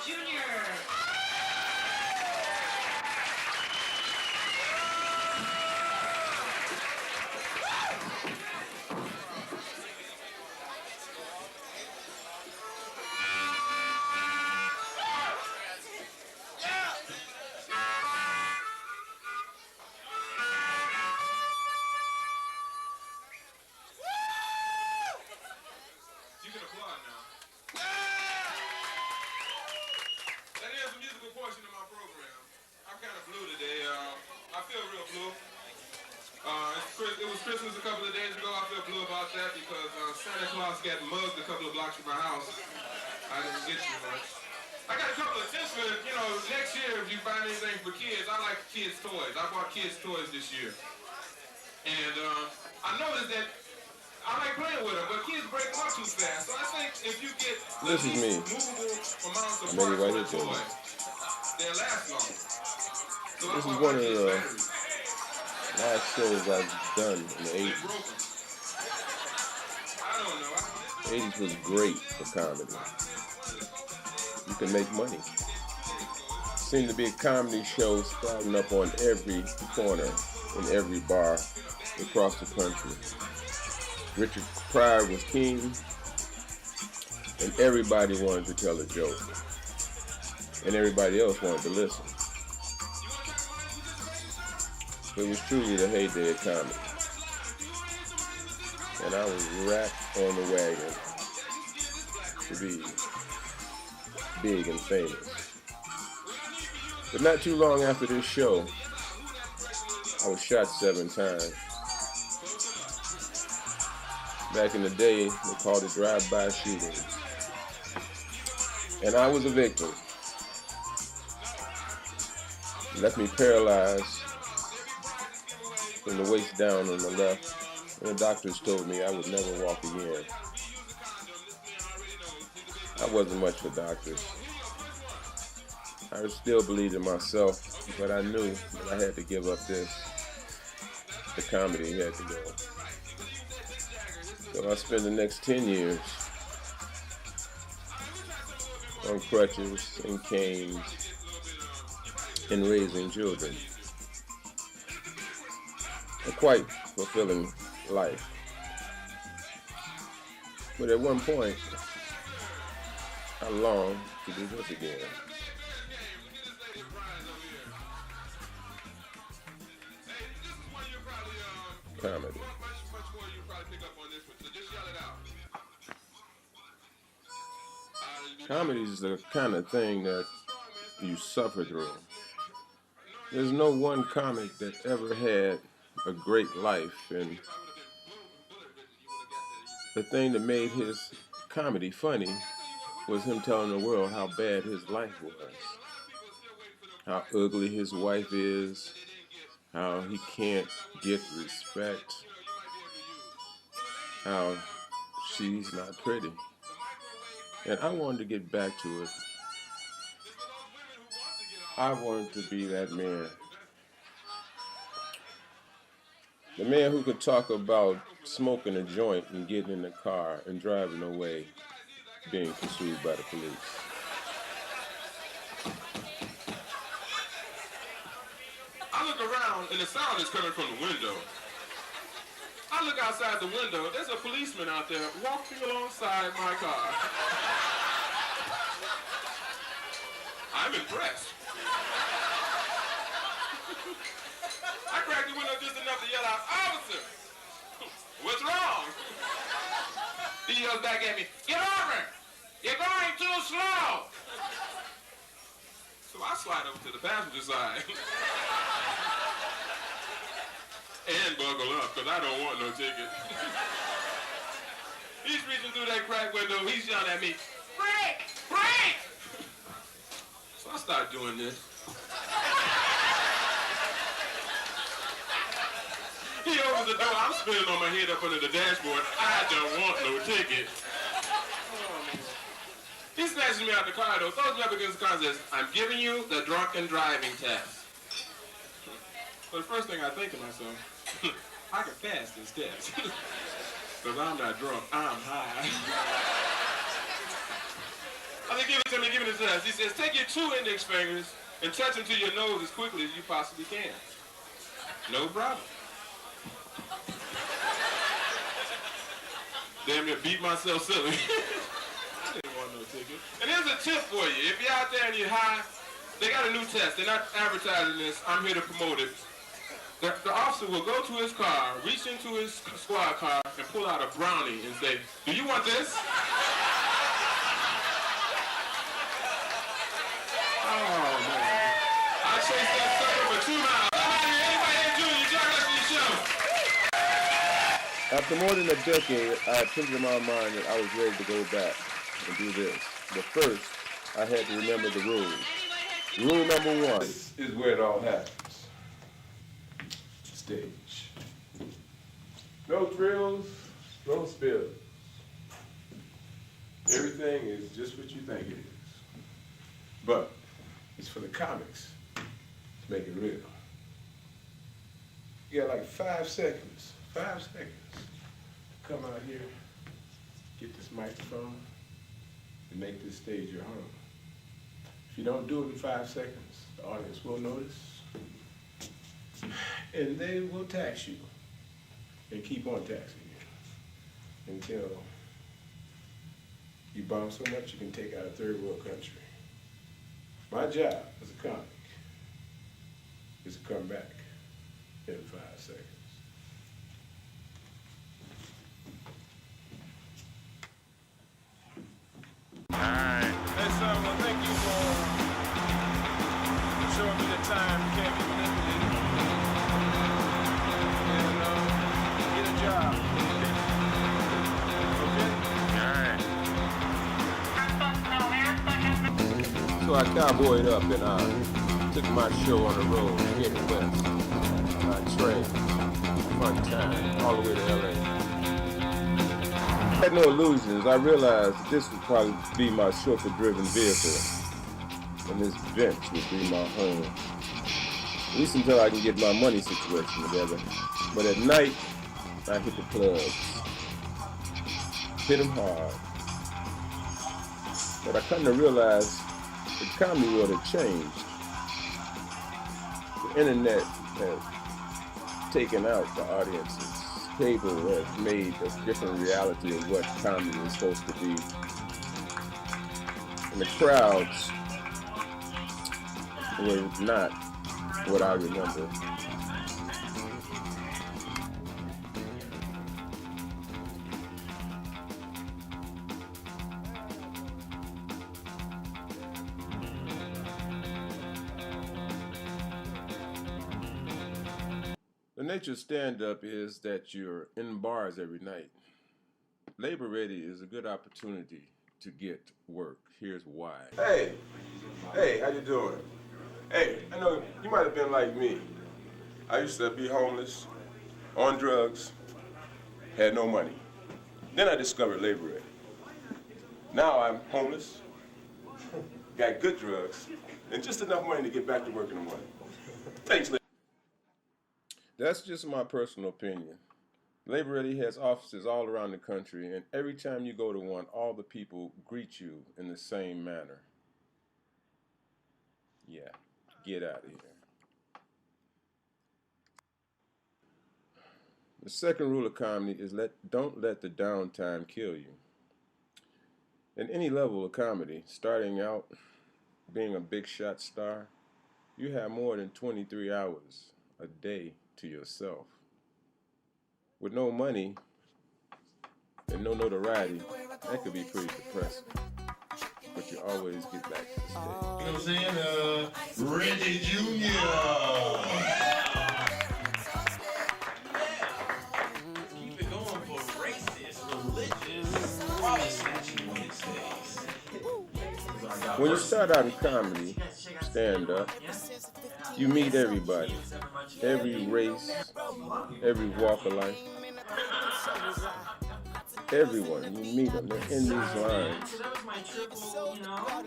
You can applaud now. That is a musical portion of my program. I'm kind of blue today. I feel real blue. It was Christmas a couple of days ago. I feel blue about that because Santa Claus got mugged a couple of blocks from my house. I didn't get too much. I got a couple of tips for, next year if you find anything for kids. I like kids' toys. I bought kids' toys this year. And I noticed that I like playing with them, but kids break them up too fast. So I think if you get movable amounts of parts for a toy, they'll last long. So this is one of the last shows I've done in the 80s. I don't know. 80s was great for comedy. You can make money. Seemed to be a comedy show sprouting up on every corner in every bar across the country. Richard Pryor was king, and everybody wanted to tell a joke, and everybody else wanted to listen. It was truly the heyday of comedy, and I was right on the wagon to be big and famous. But not too long after this show, I was shot 7 times. Back in the day, they called it drive-by shootings. And I was a victim. It left me paralyzed from the waist down on the left. And the doctors told me I would never walk again. I wasn't much for doctors. I still believed in myself, but I knew that I had to give up this. The comedy had to go. So I spent the next 10 years on crutches and canes and raising children. A quite fulfilling life. But at one point, I longed to do this again. Comedy. Comedy is the kind of thing that you suffer through. There's no one comic that ever had a great life, and the thing that made his comedy funny was him telling the world how bad his life was, how ugly his wife is, how he can't get respect, how she's not pretty. And I wanted to get back to it. I wanted to be that man. The man who could talk about smoking a joint and getting in the car and driving away, being pursued by the police. I look around and the sound is coming from the window. I look outside the window, there's a policeman out there walking alongside my car. I'm impressed. I cracked the window just enough to yell out, "Officer, what's wrong?" He yells back at me, "Get over! You're going too slow!" So I slide over to the passenger side. And buckle up, because I don't want no ticket. He's reaching through that crack window, he's yelling at me, "Brake! Brake!" So I start doing this. He opens the door, I'm spinning on my head up under the dashboard. I don't want no ticket. He snatches me out the car, though, throws me up against the car and says, "I'm giving you the drunken driving test." So the first thing I think to myself, I can pass this test. Because I'm not drunk, I'm high. I said, give it to me, give me the test. He says, take your 2 index fingers and touch them to your nose as quickly as you possibly can. No problem. Damn near beat myself silly. I didn't want no ticket. And here's a tip for you. If you're out there and you're high, they got a new test. They're not advertising this. I'm here to promote it. The officer will go to his car, reach into his squad car, and pull out a brownie and say, do you want this? Oh, man. I chased that sucker for 2 miles. Anybody here, Junior, join us in the show. After more than a decade, I had put in my mind that I was ready to go back and do this. But first, I had to remember the rules. Rule number 1 is where it all happens. Stage. No thrills, no spills. Everything is just what you think it is. But it's for the comics to make it real. You got like 5 seconds. 5 seconds. Come out here, get this microphone, and make this stage your home. If you don't do it in 5 seconds, the audience will notice, and they will tax you, and keep on taxing you, until you bomb so much you can take out a third world country. My job as a comic is to come back in 5 seconds. Alright. Hey, son, well, thank you for showing me the time. You can't be manipulated. And, get a job. Alright. So I cowboyed up and I took my show on the road, heading west. I trained, fun time, all the way to LA. I had no illusions. I realized this would probably be my chauffeur-driven vehicle, and this bench would be my home. At least until I can get my money situation together. But at night, I hit the clubs. Hit them hard. But I come to realize the comedy world had changed. The internet had taken out the audiences. Cable has made a different reality of what comedy is supposed to be. And the crowds were not what I remember. The nature of stand-up is that you're in bars every night. Labor Ready is a good opportunity to get work. Here's why. Hey, how you doing? Hey, I know you might have been like me. I used to be homeless, on drugs, had no money. Then I discovered Labor Ready. Now I'm homeless, got good drugs, and just enough money to get back to work in the morning. Thanks, Labor. That's just my personal opinion. Labor Ready has offices all around the country, and every time you go to one, all the people greet you in the same manner. Yeah, get out of here. The second rule of comedy is don't let the downtime kill you. In any level of comedy, starting out being a big shot star, you have more than 23 hours a day to yourself. With no money and no notoriety, that could be pretty depressing. But you always get back to the stage. You know what I'm saying? Reggie Jr. Keep it going for racist, religious, politics, you want to say. When you start out in comedy, stand-up, you meet everybody, every race, every walk of life. Everyone, you meet them, they're in these lines.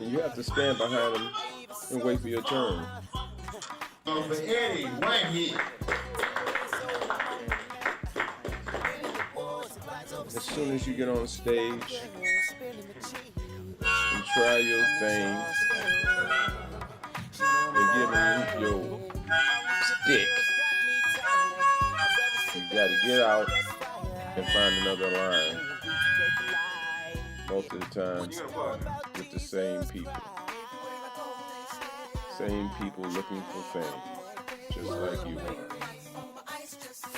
And you have to stand behind them and wait for your turn. For Eddie Whitehead. As soon as you get on stage and try your thing and give them your stick. You gotta get out and find another line. Most of the time, with the same people. Same people looking for fame, just like you are.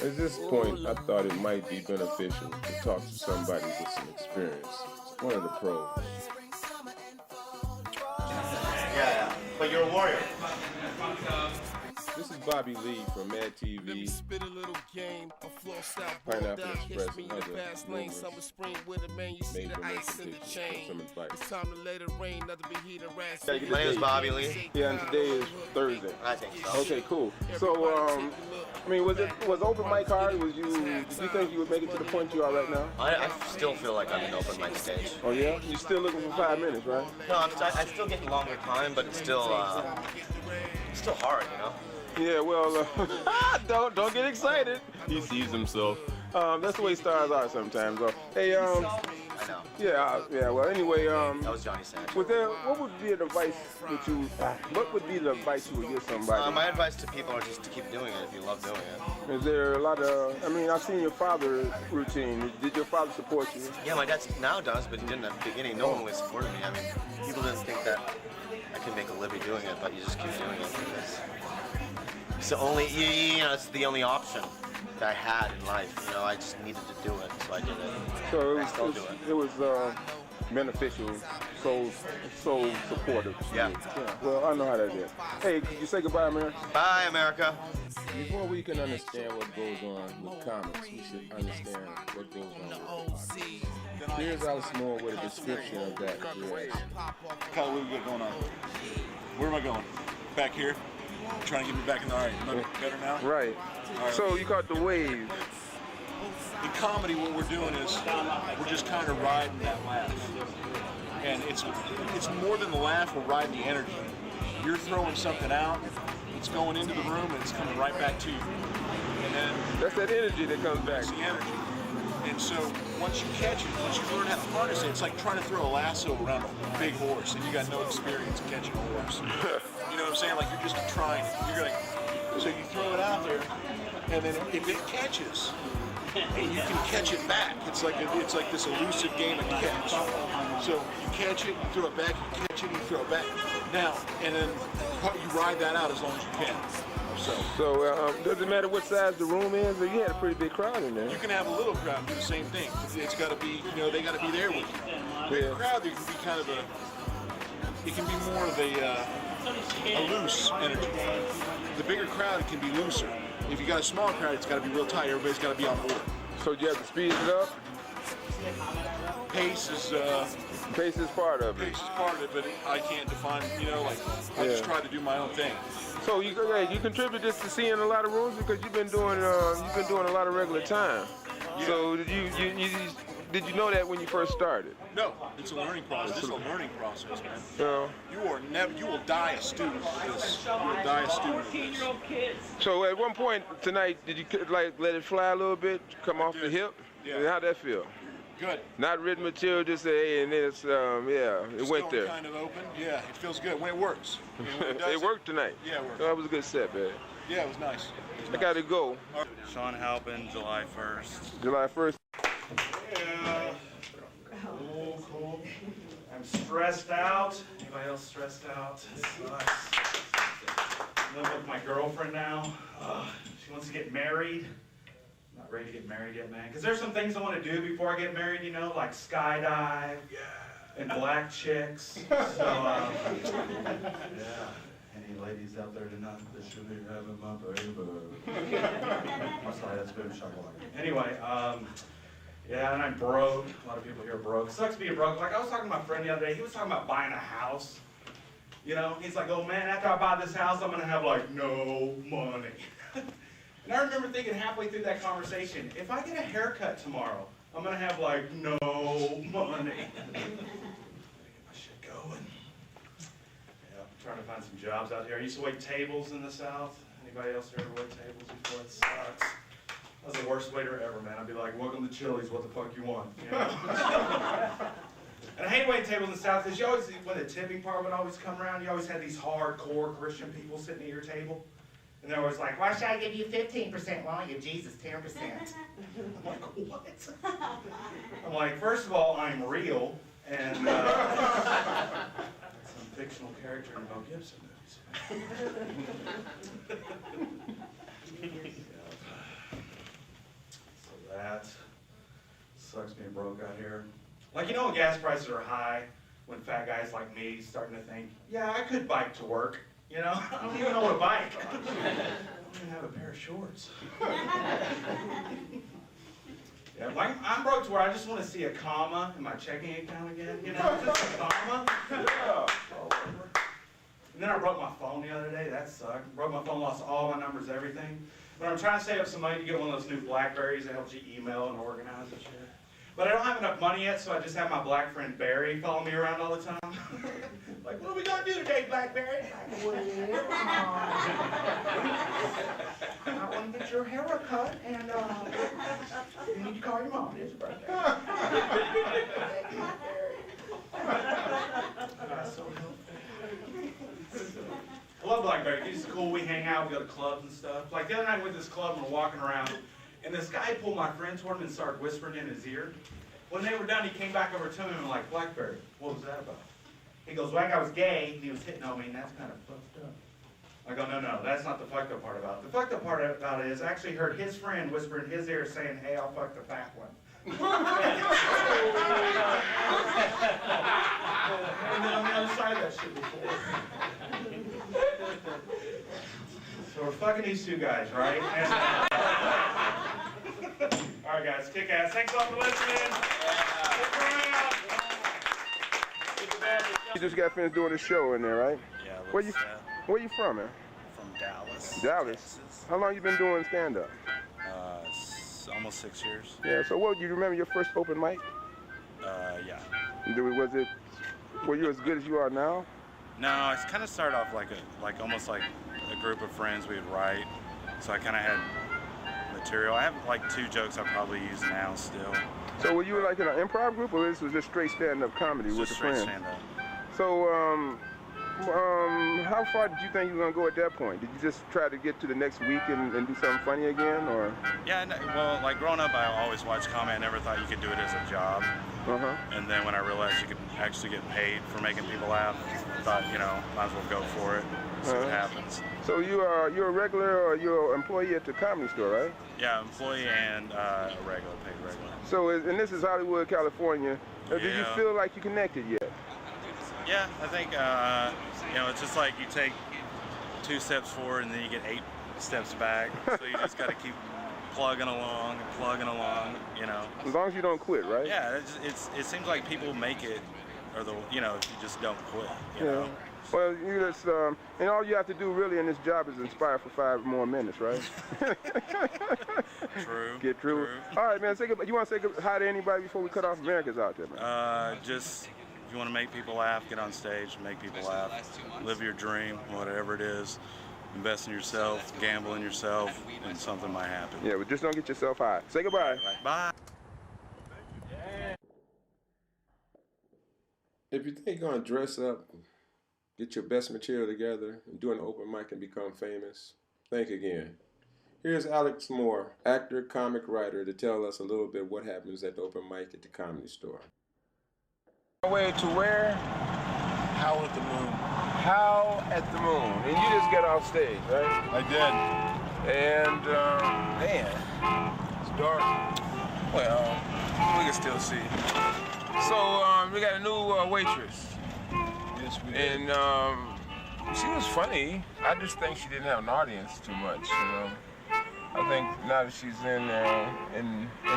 At this point, I thought it might be beneficial to talk to somebody with some experience. One of the pros. Yeah, but you're a warrior. This is Bobby Lee from Mad TV, Pineapple Express, and other numerous major presentations for some advice. My name is Bobby Lee. Yeah, and today is Thursday. I think so. Okay, cool. So, I mean, was open mic hard? Did you think you would make it to the point you are right now? I still feel like I'm in open mic stage. Oh yeah? You're still looking for 5 minutes, right? No, I'm still getting longer time, but it's still hard, you know? Yeah, well, don't get excited. He sees himself. That's the way stars are sometimes. Hey, I know. yeah. Well, anyway, That was Johnny Sanchez. what would be the advice that you? What would be the advice you would give somebody? My advice to people are just to keep doing it if you love doing it. Is there a lot of? I mean, I've seen your father's routine. Did your father support you? Yeah, my dad now does, but he didn't at the beginning. No one really supported me. I mean, people didn't think that I could make a living doing it, but you just keep doing it because it's the only, it's the only option that I had in life. You know, I just needed to do it, so I did it. So it was beneficial, so supportive. Yeah. Well, I know how that is. Hey, could you say goodbye, America? Bye, America. Before we can understand what goes on with comics, we should understand what goes on with hip-hop. Here's Alice Moore with a description of that reaction. Kyle, what we got going on? Where am I going? Back here? Trying to get me back in the right. Am I better now? Right. So you caught the wave. In comedy, what we're doing is we're just kind of riding that laugh. And it's more than the laugh, we're riding the energy. You're throwing something out, it's going into the room, and it's coming right back to you. And then That's that energy that comes back. that's the energy. And so once you catch it, once you learn how to harness it, it's like trying to throw a lasso around a big horse, and you got no experience catching a horse. You know what I'm saying? Like you're just trying it. So you throw it out there, and then if it catches, and you can catch it back. It's like this elusive game of catch. So you catch it, you throw it back, you catch it, you throw it back. Now, and then you ride that out as long as you can. So does it matter what size the room is? You had a pretty big crowd in there. You can have a little crowd do the same thing. It's got to be, they got to be there with you. Big crowd, there can be kind of it can be more of a loose energy. The bigger crowd, it can be looser. If you got a small crowd, it's got to be real tight. Everybody's got to be on board. So you have to speed it up? Pace is part of it. Pace is part of it, but I can't define, I just try to do my own thing. So you contribute this to seeing a lot of rooms because you've been doing a lot of regular time. Yeah. So did you know that when you first started? No, it's a learning process. It's a learning process, man. So You will die a student of this. You will die a student of this. So at one point tonight, did you let it fly a little bit, come off the hip? Yeah. How'd that feel? Good. Not written material, just say, hey, and then it's, it went there. Kind of open. Yeah, it feels good when it works. When it does, It worked tonight. Yeah, it worked. So that was a good set, man. Yeah, it was nice. I got to go. Sean Halpin, July 1st. July 1st. Yeah. Cool. I'm stressed out. Anybody else stressed out? It sucks. I live with my girlfriend now. She wants to get married. I'm not ready to get married yet, man. Because there's some things I want to do before I get married, like skydive and black chicks. So, yeah. Any ladies out there tonight that should be having my baby? I'm sorry, that's boom shakalaka. Anyway, yeah, and I'm broke. A lot of people here are broke. It sucks being broke. Like I was talking to my friend the other day. He was talking about buying a house. He's like, oh man, after I buy this house, I'm gonna have no money. And I remember thinking halfway through that conversation, if I get a haircut tomorrow, I'm gonna have no money. Get my shit going. Yeah, I'm trying to find some jobs out here. I used to wait tables in the South. Anybody else ever wait tables before? It sucks. That was the worst waiter ever, man. I'd be like, welcome to Chili's, what the fuck you want? And I hate waiting tables in the South because you always, when the tipping part would always come around, you always had these hardcore Christian people sitting at your table. And they're always like, why should I give you 15%? Why don't you give Jesus 10%? I'm like, what? I'm like, first of all, I'm real. And some fictional character in Mel Gibson movies. So that sucks being broke out here. Like, you know when gas prices are high, when fat guys like me starting to think, yeah, I could bike to work. You know, I don't even know what a bike. I don't even have a pair of shorts. Yeah, like, I'm broke to where I just want to see a comma in my checking account again. You know, just a comma. Yeah. And then I broke my phone the other day. That sucked. Broke my phone, lost all my numbers, everything. But I'm trying to save up some money to get one of those new Blackberries that helps you email and organize and shit. But I don't have enough money yet, so I just have my black friend Barry follow me around all the time. Like, what are we gonna do today, Blackberry? Like, well, I want to get your hair cut, and you need to call your mom. It's her birthday. That's so helpful. I love Blackberry. He's cool. We hang out. We go to clubs and stuff. Like the other night, I went to this club and we're walking around. And this guy pulled my friend toward him and started whispering in his ear. When they were done, he came back over to him and like, Blackberry, what was that about? He goes, well, that guy was gay, and he was hitting on me, and that's kind of fucked up. I go, no, that's not the fucked up part about it. The fucked up part about it is I actually heard his friend whisper in his ear saying, hey, I'll fuck the fat one. And then on the other side of that shit before. So we're fucking these two guys, right? All right, guys, kick ass. Thanks a lot for listening. You just got finished doing a show in there, right? Yeah. Where you from, man? From Dallas. Dallas. Texas. How long you been doing stand-up? Almost 6 years. Yeah. So, what you remember your first open mic? Yeah. Were you as good as you are now? No, I kind of started off almost like a group of friends we would write. So I kind of had material. I have like 2 jokes I probably use now still. So were you like in an improv group, or this was just straight stand-up comedy with the friends? Straight stand-up. So, how far did you think you were gonna go at that point? Did you just try to get to the next week and do something funny again, or? Yeah, well, like growing up, I always watched comedy. I never thought you could do it as a job. And then when I realized you could actually get paid for making people laugh, I thought, might as well go for it, see what happens. So you're a regular, or you're an employee at the Comedy Store, right? Yeah, employee and a regular, paid regular. So, and this is Hollywood, California. Did you feel like you connected yet? Yeah, I think, it's just like you take 2 steps forward and then you get 8 steps back. So you just got to keep plugging along, As long as you don't quit, right? Yeah, it seems like people make it, or if you just don't quit, you know. Well, and all you have to do really in this job is inspire for 5 more minutes, right? True. Get through. All right, man. You want to say hi to anybody before we cut off? America's out there, man. Just if you want to make people laugh, get on stage, make people laugh, live your dream, whatever it is. Invest in yourself, gamble in yourself, and something might happen. Yeah, but just don't get yourself high. Say goodbye. Right, bye. If you think you're going to dress up, get your best material together, and do an open mic and become famous, think again. Here's Alex Moore, actor, comic writer, to tell us a little bit what happens at the open mic at the Comedy Store. Way to where? Howl at the Moon. Howl at the Moon. And you just got off stage, right? I did. And, man, it's dark. Well, we can still see. So, we got a new waitress. Yes, we did. And she was funny. I just think she didn't have an audience too much, I think now that she's in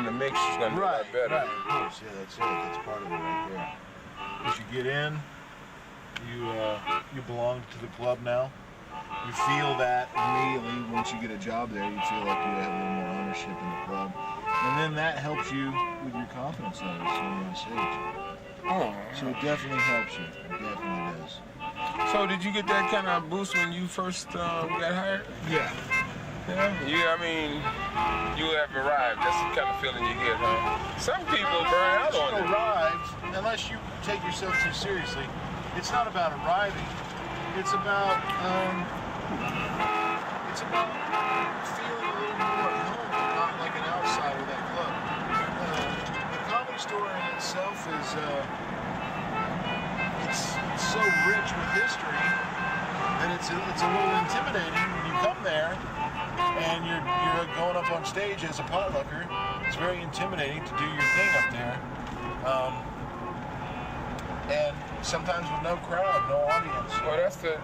the mix, she's gonna do a lot better. Right, of course, yeah, that's it. That's part of it right there. As you get in, you belong to the club now. You feel that immediately once you get a job there. You feel like you have a little more ownership in the club, and then that helps you with your confidence levels when you're on stage. So it definitely helps you. It definitely does. So did you get that kind of boost when you first got hired? Yeah. Yeah, you have arrived. That's the kind of feeling you get, huh? Some people burn out on it. Arrived, unless you take yourself too seriously. It's not about arriving. It's about feeling a little more at home, not like an outsider of that club. The Comedy Store in itself is it's so rich with history that it's a little intimidating when you come there and you're going up on stage as a potlucker. It's very intimidating to do your thing up there. And sometimes with no crowd, no audience. Well, that's the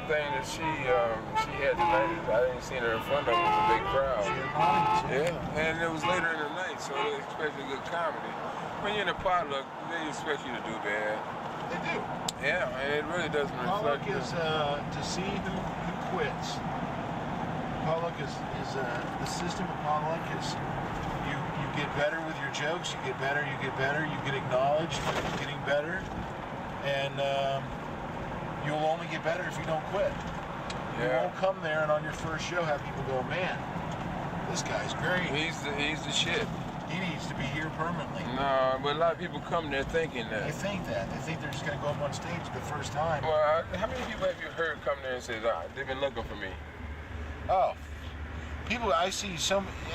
thing that she had tonight. I didn't see her in front of a big crowd. She had audience. Yeah, and it was later in the night, so they expected good comedy. When you're in a potluck, they expect you to do bad. They do. Yeah, and it really doesn't Potluck reflect. is to see who quits. Potluck is the system of potluck is you get better with your jokes. You get better. You get acknowledged. You're getting better. And you'll only get better if you don't quit. You won't come there and on your first show have people go, man, this guy's great. He's the shit. He needs to be here permanently. No, but a lot of people come there thinking that. They think that. They think they're just going to go up on stage the first time. Well, how many people have you heard come there and say, they've been looking for me? Oh, people I see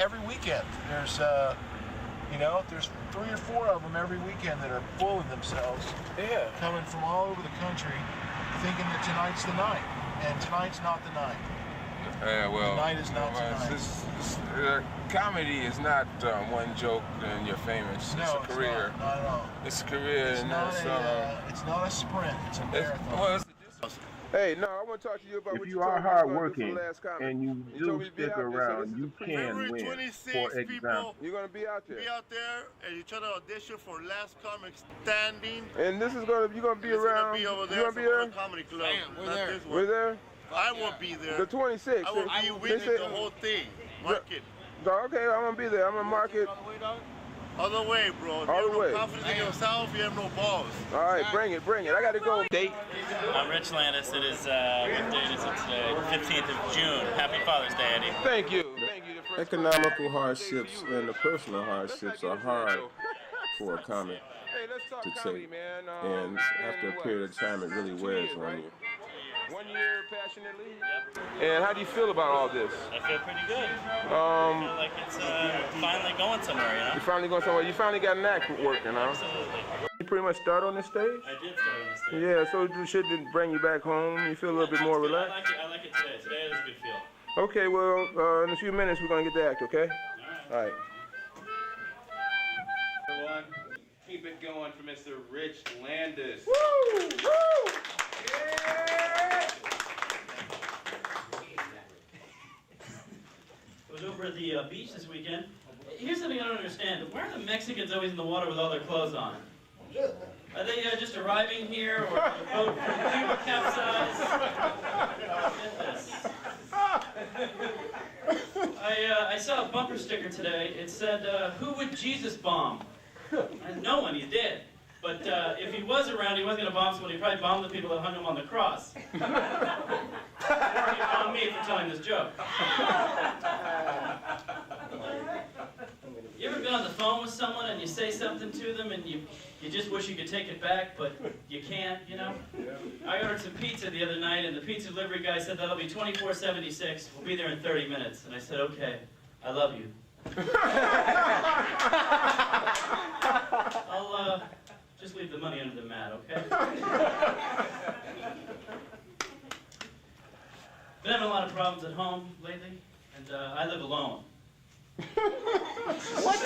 every weekend. There's there's 3 or 4 of them every weekend that are full of themselves. Yeah. Coming from all over the country, thinking that tonight's the night, and tonight's not the night. Yeah, well, The night is not tonight. Comedy is not one joke and you're famous. No, it's a career. Not at all. It's a career, It's and not it's it's not a sprint. It's a marathon. well, it's the distance. Hey, no, I want to talk to you about If what you you are talked about hardworking the last comment. and you told do me to be stick out there, so around, this is you the can February win. 26th, For people. example, You're gonna be out there. Be out there and you try to audition for Last Comic Standing. And this is you're gonna be It's around. gonna be over You there gonna be from there? the comedy club. we're not there. this one. We're there. I won't be there. The 26th. I will They be winning said- the whole thing. Mark it. Okay, I'm gonna be there. I'm gonna mark it. All the way, bro. If All you the have way. no confidence in yourself, you have no balls. All right, bring it. I gotta go. Date. I'm Rich Landis. It is, what date is it today? 15th of June. Happy Father's Day, Eddie. Thank you. Economical hardships and the personal hardships are hard for a comic to take, and after a period of time, it really wears on you. 1 year passionately. And how do you feel about all this? I feel pretty good. I feel like it's finally going somewhere, you know? You finally going somewhere. You finally got an act working, huh? Absolutely. You pretty much start on this stage? I did start on this stage. Yeah, so it shouldn't bring you back home. You feel a little bit more relaxed? I like it today. Today is a good feel. Okay, well, in a few minutes, we're going to get the act, okay? All right. Everyone, keep it going for Mr. Rich Landis. Woo! Woo! I was over at the beach this weekend. Here's something I don't understand. Why are the Mexicans always in the water with all their clothes on? Are they just arriving here, or the boat from Cuba capsized? I saw a bumper sticker today. It said, "Who would Jesus bomb?" And no one, he did. But if he was around, he wasn't going to bomb someone. He'd probably bomb the people that hung him on the cross. Or he bombed me for telling this joke. You ever been on the phone with someone and you say something to them and you just wish you could take it back, but you can't, you know? I ordered some pizza the other night and the pizza delivery guy said that'll be $24.76. We'll be there in 30 minutes. And I said, okay, I love you. I'll just leave the money under the mat, okay? Been having a lot of problems at home lately, and I live alone. What?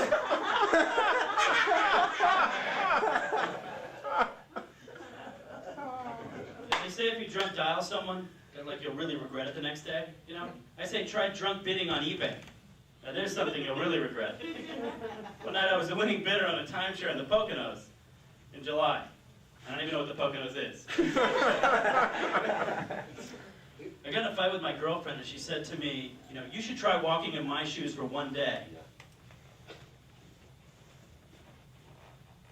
They say if you drunk dial someone, that like you'll really regret it the next day, you know? I say try drunk bidding on eBay. Now there's something you'll really regret. One night I was the winning bidder on a timeshare in the Poconos in July. I don't even know what the Poconos is. I got in a fight with my girlfriend and she said to me, you know, you should try walking in my shoes for one day.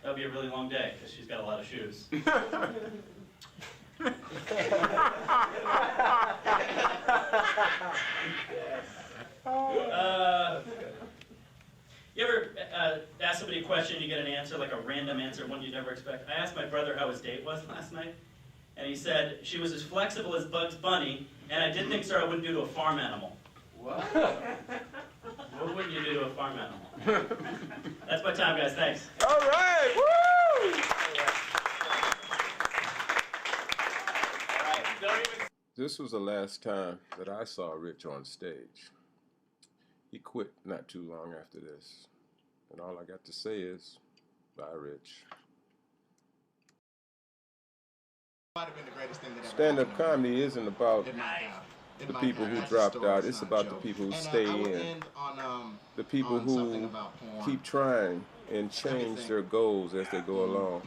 That'll be a really long day because she's got a lot of shoes. You ever ask somebody a question, you get an answer, like a random answer, one you'd never expect. I asked my brother how his date was last night, and he said she was as flexible as Bugs Bunny, and I did things I wouldn't do to a farm animal. What? What wouldn't you do to a farm animal? That's my time, guys. Thanks. All right. Woo! This was the last time that I saw Rich on stage. He quit not too long after this. And all I got to say is, bye, Rich. Stand-up comedy isn't about the people who dropped out. It's about the people who stay in. The people who keep trying and change their goals as they go along.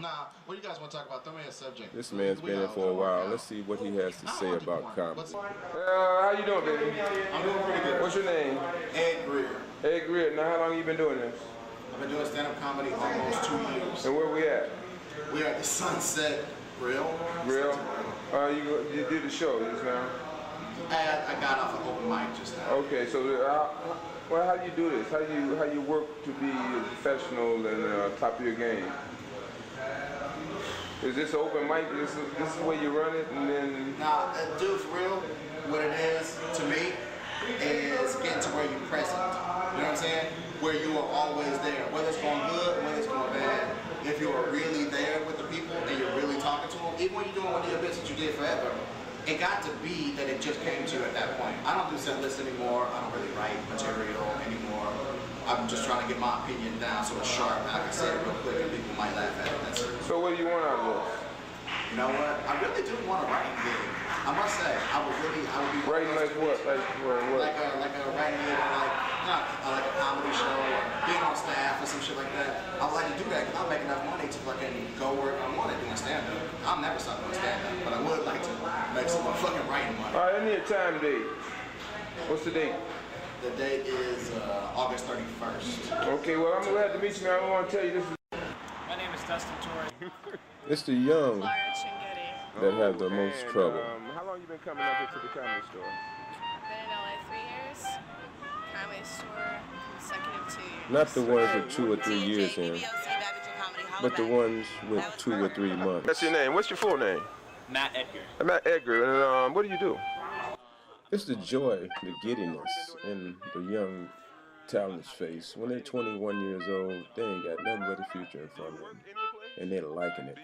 What do you guys want to talk about? Throw me a subject. This man's been in for a while. Let's see what he has to say about comedy. How you doing, baby? I'm doing pretty good. What's your name? Ed Greer. Ed Greer. Now, how long you been doing this? I've been doing stand-up comedy almost 2 years. And where we at? We're at the Sunset Grill. Grill? You did the show just now? I got off an open mic just now. Okay, so how do you do this? How you work to be a professional and top of your game? Is this open mic? This is the way you run it, and then? Nah, dude, for real, what it is to me is getting to where you're present. You know what I'm saying? Where you are always there, whether it's going good or whether it's going bad. If you are really there with the people and you're really talking to them, even when you're doing one of your bits that you did forever, it got to be that it just came to you at that point. I don't do set lists anymore. I don't really write material anymore. I'm just trying to get my opinion down so it's sharp and I can say it real quick and people might laugh at it. That's it. So what do you want out of this? You know what? I really do want to write big. I must say, I would be writing like what? Like what? Like a writing big, like a comedy show, or being on staff or some shit like that. I would like to do that because I make enough money to fucking go where I want to doing stand-up. I'll never stop doing stand-up, but I would like to make some fucking writing money. All right, I need a time date. What's the date? The date is August 31st. Okay, well, I'm glad to meet you, man. I want to tell you this is... My name is Dustin Torrey. It's the young that have the most trouble. How long you been coming up here to the comedy store? I've been in LA 3 years. Comedy store, consecutive 2 years. Not the ones with 2 or 3 years in, but the ones with 2 or 3 months. That's your name. What's your full name? Matt Edgar. Matt Edgar. And what do you do? It's the joy, the giddiness in the young talent's face. When they're 21 years old, they ain't got nothing but a future in front of them, and they're liking it.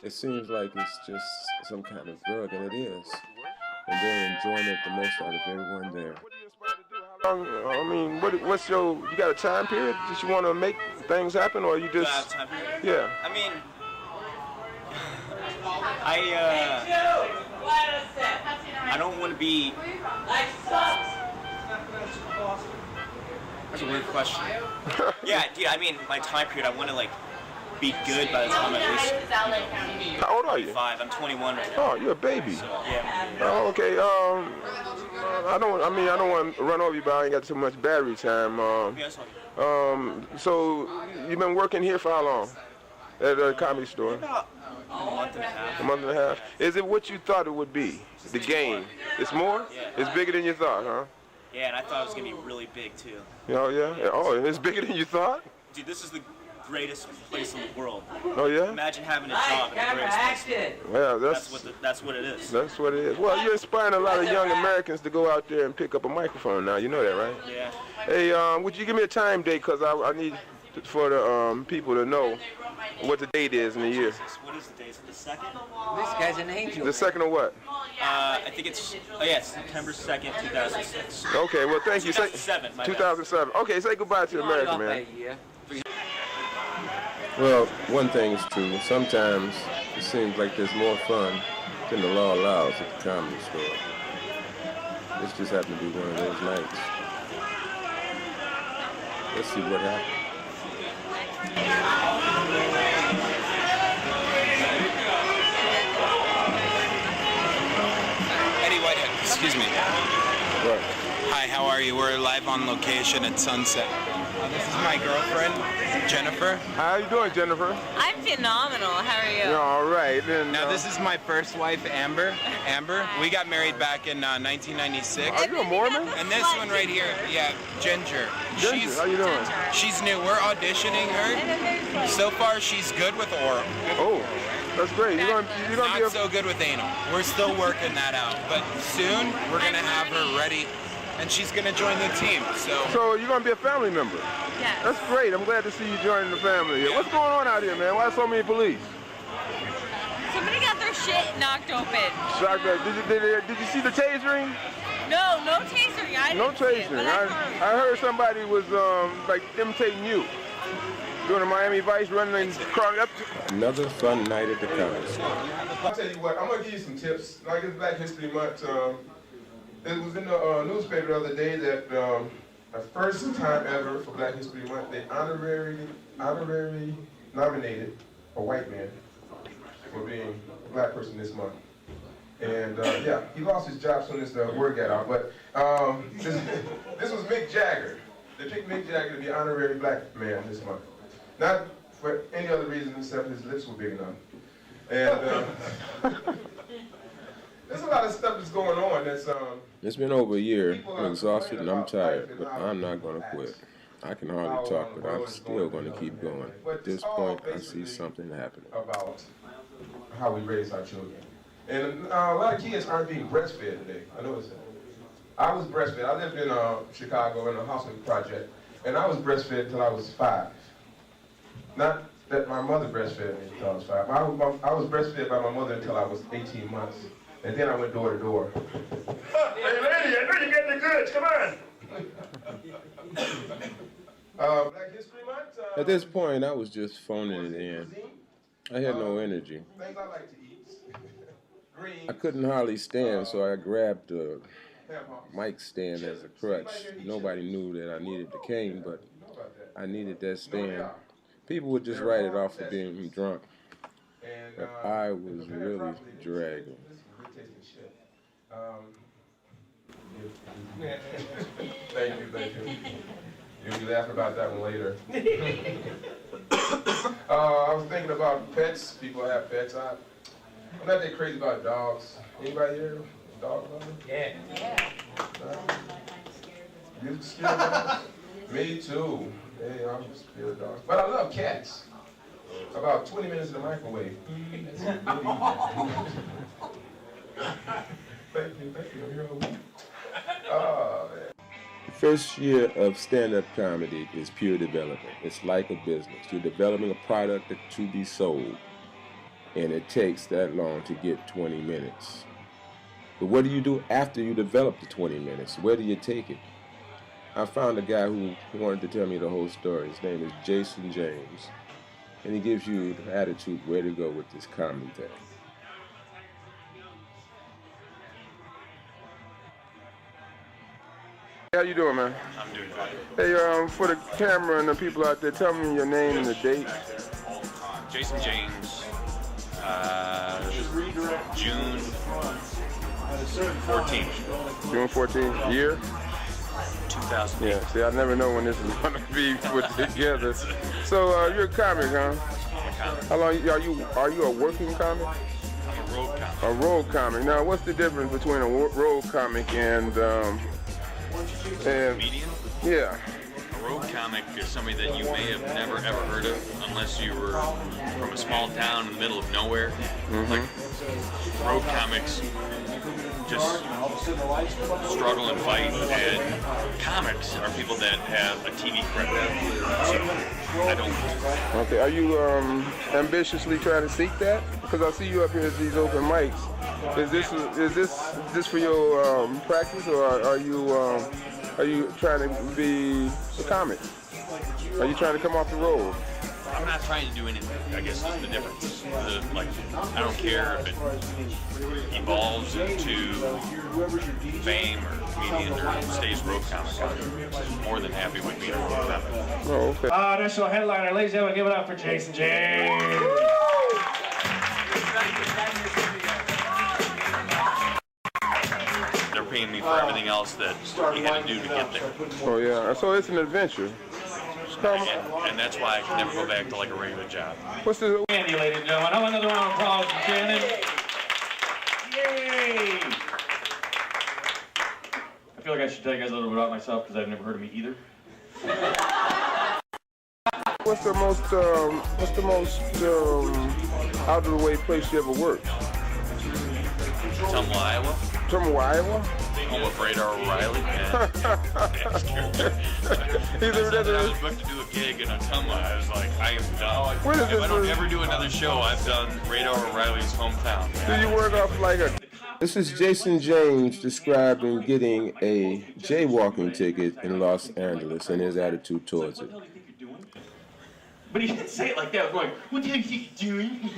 It seems like it's just some kind of drug, and it is. And they're enjoying it the most out of everyone there. I mean, what's your, you got a time period that you want to make things happen, or you just, time period? Yeah. I mean, I don't want to be. That's a weird question. Yeah, I mean, my time period, I want to be good by the time at least. How old are you? 5. I'm 21 right now. Oh, you're a baby. So, yeah. Oh, okay. I don't want to run over you, but I ain't got too much battery time. So you've been working here for how long? At a comedy store? About a month and a half. A month and a half. Is it what you thought it would be? The game? It's more? Yeah. It's bigger than you thought, huh? Yeah, and I thought it was gonna be really big too. Oh yeah. Oh, and it's bigger than you thought? Dude, this is the greatest place in the world. Oh yeah. Imagine having a job at the greatest place. Well, that's what it is. That's what it is. Well, you're inspiring a lot of young Americans to go out there and pick up a microphone now. You know that, right? Yeah. Hey, would you give me a time date? Cause I need for the people to know what the date is in the year. What is the date? Is it the 2nd? This guy's an angel. The 2nd of what? I think it's, September 2nd, 2006. Okay, well, thank you. 2007, my bad. 2007. Okay, say goodbye to America, man. Well, one thing is true. Sometimes it seems like there's more fun than the law allows at the comedy store. This just happened to be one of those nights. Let's see what happens. Eddie Whitehead, excuse me. Right. Hi, how are you? We're live on location at Sunset. This is my girlfriend, Jennifer. How you doing, Jennifer? I'm phenomenal. How are you? You're all right. Then, Now this is my first wife, Amber. We got married back in 1996. Are you a Mormon? And this one right here, yeah, Ginger. Ginger, how you doing? She's new. We're auditioning her. So far, she's good with oral. Oh, that's great. You're gonna Not be a... so good with anal. We're still working that out, but soon we're gonna have her ready, and she's gonna join the team. So you're gonna be a family member? Yes. That's great. I'm glad to see you joining the family here. What's going on out here, man? Why so many police? Somebody got their shit knocked open. Did you see the tasering? No tasering. I No didn't see it, tasering. but I heard somebody was like imitating you. Doing a Miami Vice running and crawling up. Another fun night at the comedy store. I'll tell you what, I'm gonna give you some tips. Like it's Black History Month. It was in the newspaper the other day that the first time ever for Black History Month, they honorary nominated a white man for being a black person this month. And yeah, he lost his job as soon as the word got out. But this was Mick Jagger. They picked Mick Jagger to be honorary black man this month. Not for any other reason except his lips were big enough. And there's a lot of stuff that's going on that's It's been over a year. I'm exhausted and I'm tired, but I'm not going to quit. I can hardly talk, but I'm still going to keep going. At this point, I see something happening. About how we raise our children. And a lot of kids aren't being breastfed today. I noticed that. I was breastfed. I lived in Chicago in a housing project, and I was breastfed until I was 5. Not that my mother breastfed me until I was 5. I was breastfed by my mother until I was 18 months, and then I went door to door. Hey, lady, I know you're getting the goods. Come on. Black History Month. At this point, I was just phoning it in. I had no energy. Things I like to eat. Green. I couldn't hardly stand, so I grabbed a mic stand as a crutch. Nobody knew that I needed the cane, but I needed that stand. People would just write it off for being drunk, but I was really dragging. Thank you. You'll be laughing about that one later. I was thinking about pets. People have pets. I'm not that crazy about dogs. Anybody here? Dog lover? Yeah. You scared of dogs? Me too. Hey, I'm scared of dogs. But I love cats. About 20 minutes in the microwave. Thank you. I'm here all week. Oh, man. The first year of stand-up comedy is pure development. It's like a business. You're developing a product to be sold, and it takes that long to get 20 minutes. But what do you do after you develop the 20 minutes? Where do you take it? I found a guy who wanted to tell me the whole story. His name is Jason James, and he gives you the attitude where to go with this comedy thing. How you doing, man? I'm doing fine. Hey, for the camera and the people out there, tell me your name and the date. Jason James, June 14th. June 14th, year? 2000. Yeah, see, I never know when this is going to be put together. So, you're a comic, huh? How long are you a working comic? I'm a road comic. A road comic. Now, what's the difference between a road comic and Comedian? Yeah. A road comic is somebody that you may have never ever heard of unless you were from a small town in the middle of nowhere. Like road comics just struggle and fight, and comics are people that have a TV credit. So I don't. Okay, are you ambitiously trying to seek that? Because I see you up here at these open mics. Is this for your practice, or are you trying to be a comic? Are you trying to come off the road? I'm not trying to do anything. I guess is the difference. I don't care if it evolves into fame or comedian or stays road comic. I'm more than happy with being a road comic. Oh, okay. National headliner, ladies and gentlemen, give it up for Jason James. They're paying me for everything else that he had to do to get there. Oh yeah, so it's an adventure. And that's why I can never go back to like a regular job. What's the... Andy, ladies and gentlemen. I want another round of applause for Shannon. Yay! I feel like I should tell you guys a little bit about myself because I've never heard of me either. What's the most out of the way place you ever worked? Tumwa, Iowa. Tumwa, Iowa? Home of Radar O'Reilly. I was booked to do a gig in Ottumwa. I was like, I am done. If I don't ever do another show, I've done Radar O'Reilly's hometown. Do you work off like a... This is Jason James describing getting a jaywalking ticket in Los Angeles and his attitude towards it. But he didn't say it like that. It was like, what the heck are you doing?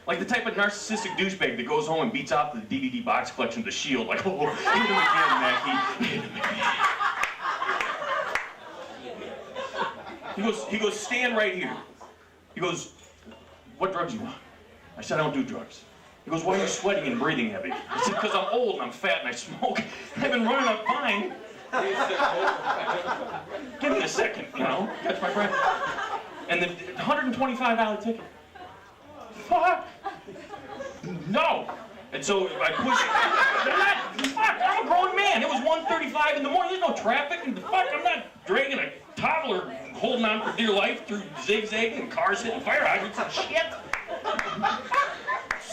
Like the type of narcissistic douchebag that goes home and beats out the DVD box collection of The Shield. Like, oh, hit him again, Mackie. Hit him again. He goes, stand right here. He goes, what drugs you want? I said, I don't do drugs. He goes, why are you sweating and breathing heavy? I said, because I'm old and I'm fat and I smoke. I've been running up fine. Give me a second, you know, catch my breath. And the $125 ticket. Fuck! No! And so I pushed. Fuck! I'm a grown man. It was 1:35 in the morning. There's no traffic. And the fuck, I'm not dragging a toddler holding on for dear life through zigzagging and cars hitting fire hydrants and shit.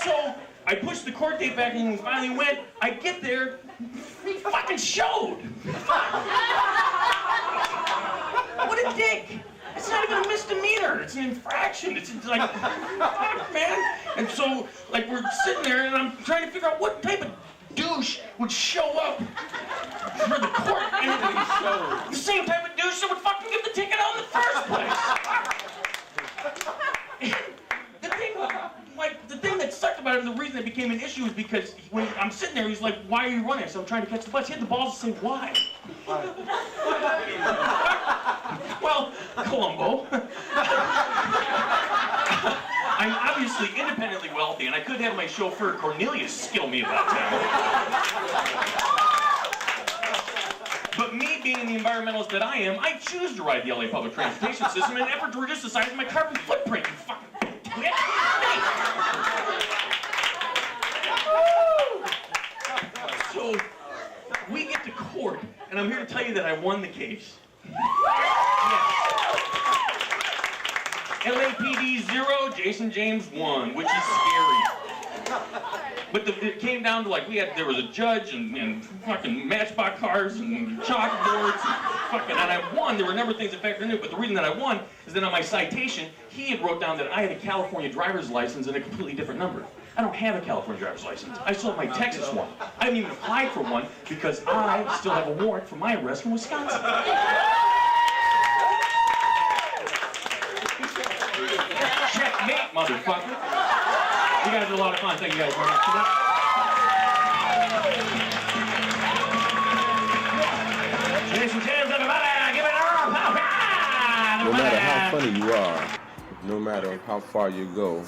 So I pushed the court date back and we finally went. I get there. He fucking showed. What a dick. It's not even a misdemeanor. It's an infraction. It's like, fuck, man. And so, like, we're sitting there, and I'm trying to figure out what type of douche would show up for the court interview. The same type of douche that would fucking give the ticket out in the first place. The thing that sucked about it, and the reason it became an issue is because when I'm sitting there, he's like, why are you running? So I'm trying to catch the bus. He had the balls to say, why? Well, Columbo. I'm obviously independently wealthy, and I could have my chauffeur Cornelius skill me about town. But me being the environmentalist that I am, I choose to ride the LA public transportation system in an effort to reduce the size of my carbon footprint, you fucking twit. So, we get to court, and I'm here to tell you that I won the case. LAPD 0, Jason James 1, which is scary. But it came down to like there was a judge and fucking matchbox cars and chalkboards and I won. There were a number of things that factored into it, but the reason that I won is that on my citation, he had wrote down that I had a California driver's license and a completely different number. I don't have a California driver's license. I still have my Texas one. I haven't even applied for one because I still have a warrant for my arrest in Wisconsin. Checkmate, motherfucker. You guys are a lot of fun. Thank you guys very much for that. Jason James, everybody, give it up. No matter how funny you are, no matter how far you go,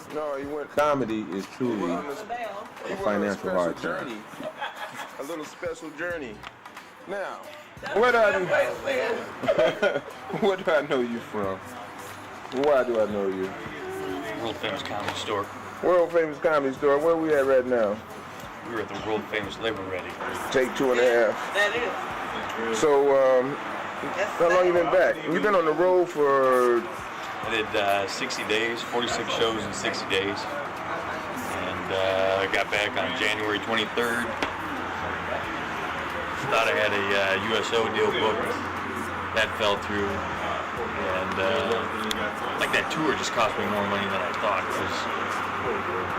comedy is truly a financial hard time. A little special journey. Now, where do I know you from? Why do I know you? World famous comedy store. World famous comedy store. Where we at right now? We're at the world famous Labor Ready. Take 2.5. That is. So, how long you been back? You've been on the road for... I did 60 days, 46 shows in 60 days. And I got back on January 23rd. Thought I had a USO deal booked. That fell through. And like that tour just cost me more money than I thought because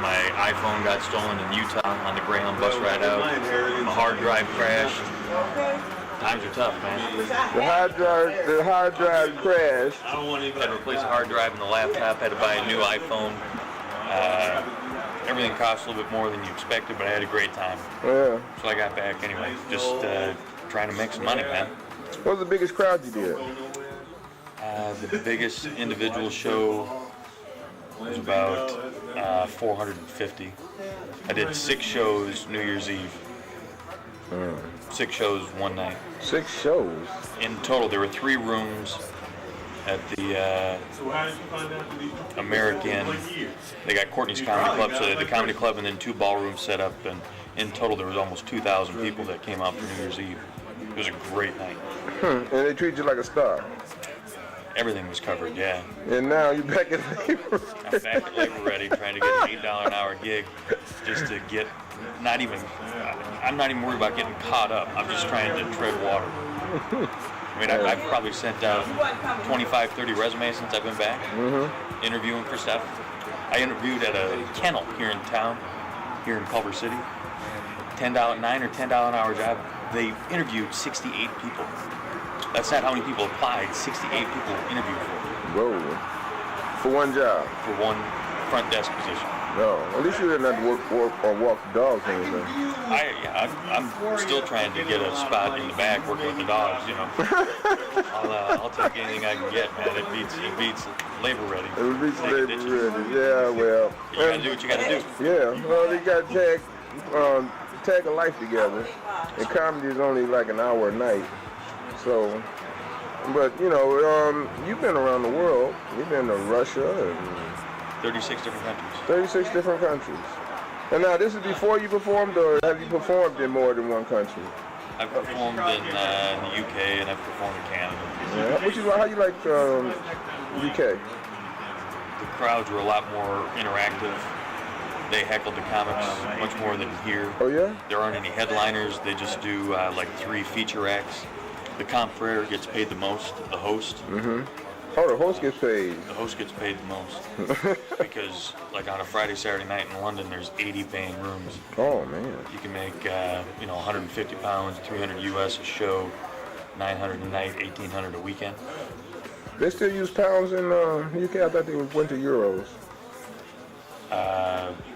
my iPhone got stolen in Utah on the Greyhound bus ride out. My hard drive crashed. Times are tough, man. The hard drive crashed. Had to replace a hard drive in the laptop. Had to buy a new iPhone. Everything cost a little bit more than you expected, but I had a great time. Yeah. So I got back anyway. Just trying to make some money, man. What was the biggest crowd you did? The biggest individual show was about 450. I did 6 shows New Year's Eve. 6 shows one night. 6 shows? In total, there were 3 rooms at the American. They got Courtney's Comedy Club, so they had the Comedy Club and then 2 ballrooms set up, and in total there was almost 2,000 people that came out for New Year's Eve. It was a great night. And they treat you like a star. Everything was covered, yeah. And now you're back at labor. I'm back at labor ready, trying to get an $8 an hour gig, just to get. I'm not even worried about getting caught up. I'm just trying to tread water. I mean, I've probably sent out 25, 30 resumes since I've been back, interviewing for stuff. I interviewed at a kennel here in town, here in Culver City. $9 or $10 an hour job. They interviewed 68 people. That's not how many people applied. 68 people interviewed for it. Whoa. For one job? For one front desk position. No, at least you didn't have to work or walk the dogs or anything. I'm still trying to get a spot in the back working with the dogs, you know. I'll take anything I can get, man. It beats labor ready. It beats labor ready, yeah, well. You gotta do what you gotta do. Yeah, well, they gotta tag a life together. And comedy is only like an hour a night. So, but, you know, you've been around the world. You've been to Russia and 36 different countries. 36 different countries. And now, this is before you performed, or have you performed in more than one country? I've performed in the UK and I've performed in Canada. Yeah. How you like UK? The crowds were a lot more interactive. They heckled the comics much more than here. Oh yeah? There aren't any headliners. They just do like 3 feature acts. The compere gets paid the most, the host. Oh, the host gets paid. The host gets paid the most. Because, like, on a Friday, Saturday night in London, there's 80 paying rooms. Oh, man. You can make, 150 pounds, 300 US a show, 900 a night, 1,800 a weekend. They still use pounds in UK? I thought they went to euros.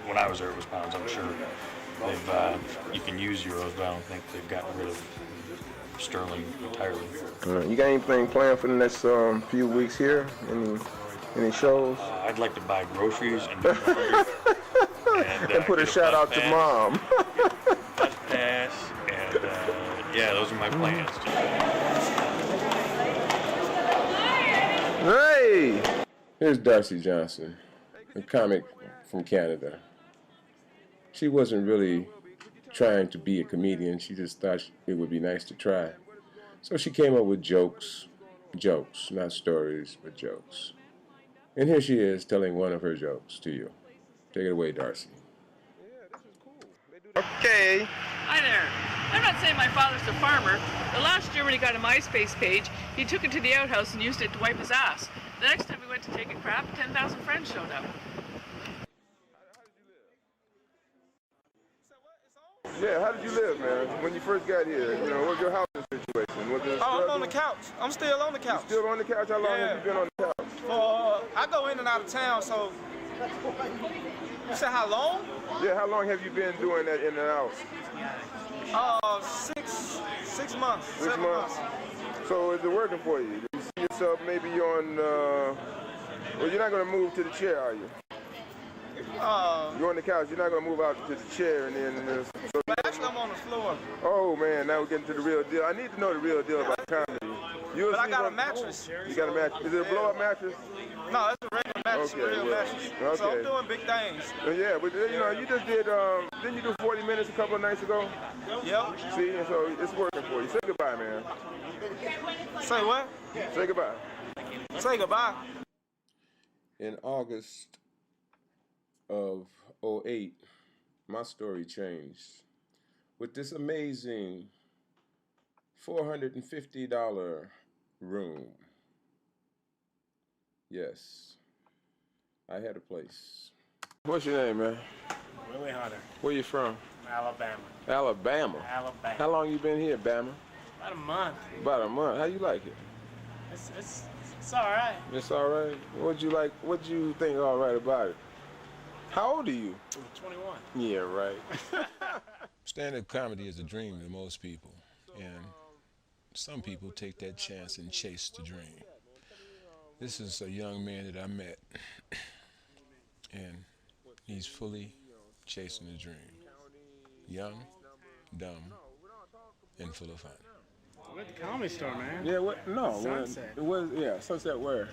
When I was there, it was pounds, I'm sure. You can use euros, but I don't think they've gotten rid of sterling entirely. You got anything planned for the next few weeks here? Any shows? I'd like to buy groceries and do and put a shout out to Mom. Bus pass, and yeah, those are my plans. Hey! Here's Darcy Johnson, a comic from Canada. She wasn't really trying to be a comedian. She just thought it would be nice to try. So she came up with jokes, not stories, but jokes. And here she is telling one of her jokes to you. Take it away, Darcy. Okay. Hi there. I'm not saying my father's a farmer, but last year when he got a MySpace page, he took it to the outhouse and used it to wipe his ass. The next time we went to take a crap, 10,000 friends showed up. Yeah, how did you live, man, when you first got here? You know, what was your housing situation? Was it I'm on the couch. I'm still on the couch. You still on the couch? How long have you been on the couch? I go in and out of town, so... You said how long? Yeah, how long have you been doing that in and out? 6 months. 6 months. So is it working for you? Do you see yourself maybe on, well, you're not going to move to the chair, are you? You're on the couch, you're not going to move out to the chair and then... But actually, I'm on the floor. Oh, man, now we're getting to the real deal. I need to know the real deal about comedy. But I got a mattress. You got a mattress. Is it a blow-up mattress? No, it's a regular mattress, a real mattress. Okay. So I'm doing big things. Yeah, but you know, you just did, didn't you do 40 minutes a couple of nights ago? Yep. See, and so it's working for you. Say goodbye, man. Say what? Say goodbye. Say goodbye. In August of 2008, my story changed. With this amazing $450 room. Yes, I had a place. What's your name, man? Willie Hunter. Where you from? Alabama. Alabama? Alabama. How long you been here, Bama? About a month. About a month. How you like it? It's all right. It's all right? What'd you like? What'd you think all right about it? How old are you? I'm 21. Yeah, right. Stand-up comedy is a dream to most people, and some people take that chance and chase the dream. This is a young man that I met, and he's fully chasing the dream. Young, dumb, and full of fun. We're at the Comedy Store, man. Yeah, what? No. Sunset. It was, yeah, Sunset where?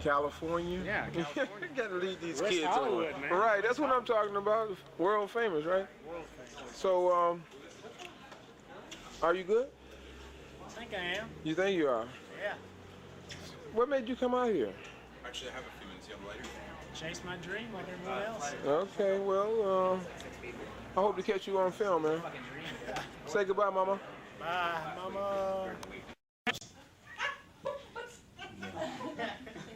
California? Yeah, California. You gotta lead these West kids Hollywood, on. man. Right, that's what I'm talking about. World famous, right? World famous. So, are you good? I think I am. You think you are? Yeah. What made you come out here? Actually, I have a few minutes. You have later? Chase my dream like everyone else. Okay, well, I hope to catch you on film, man. Say goodbye, Mama. Bye, Mama.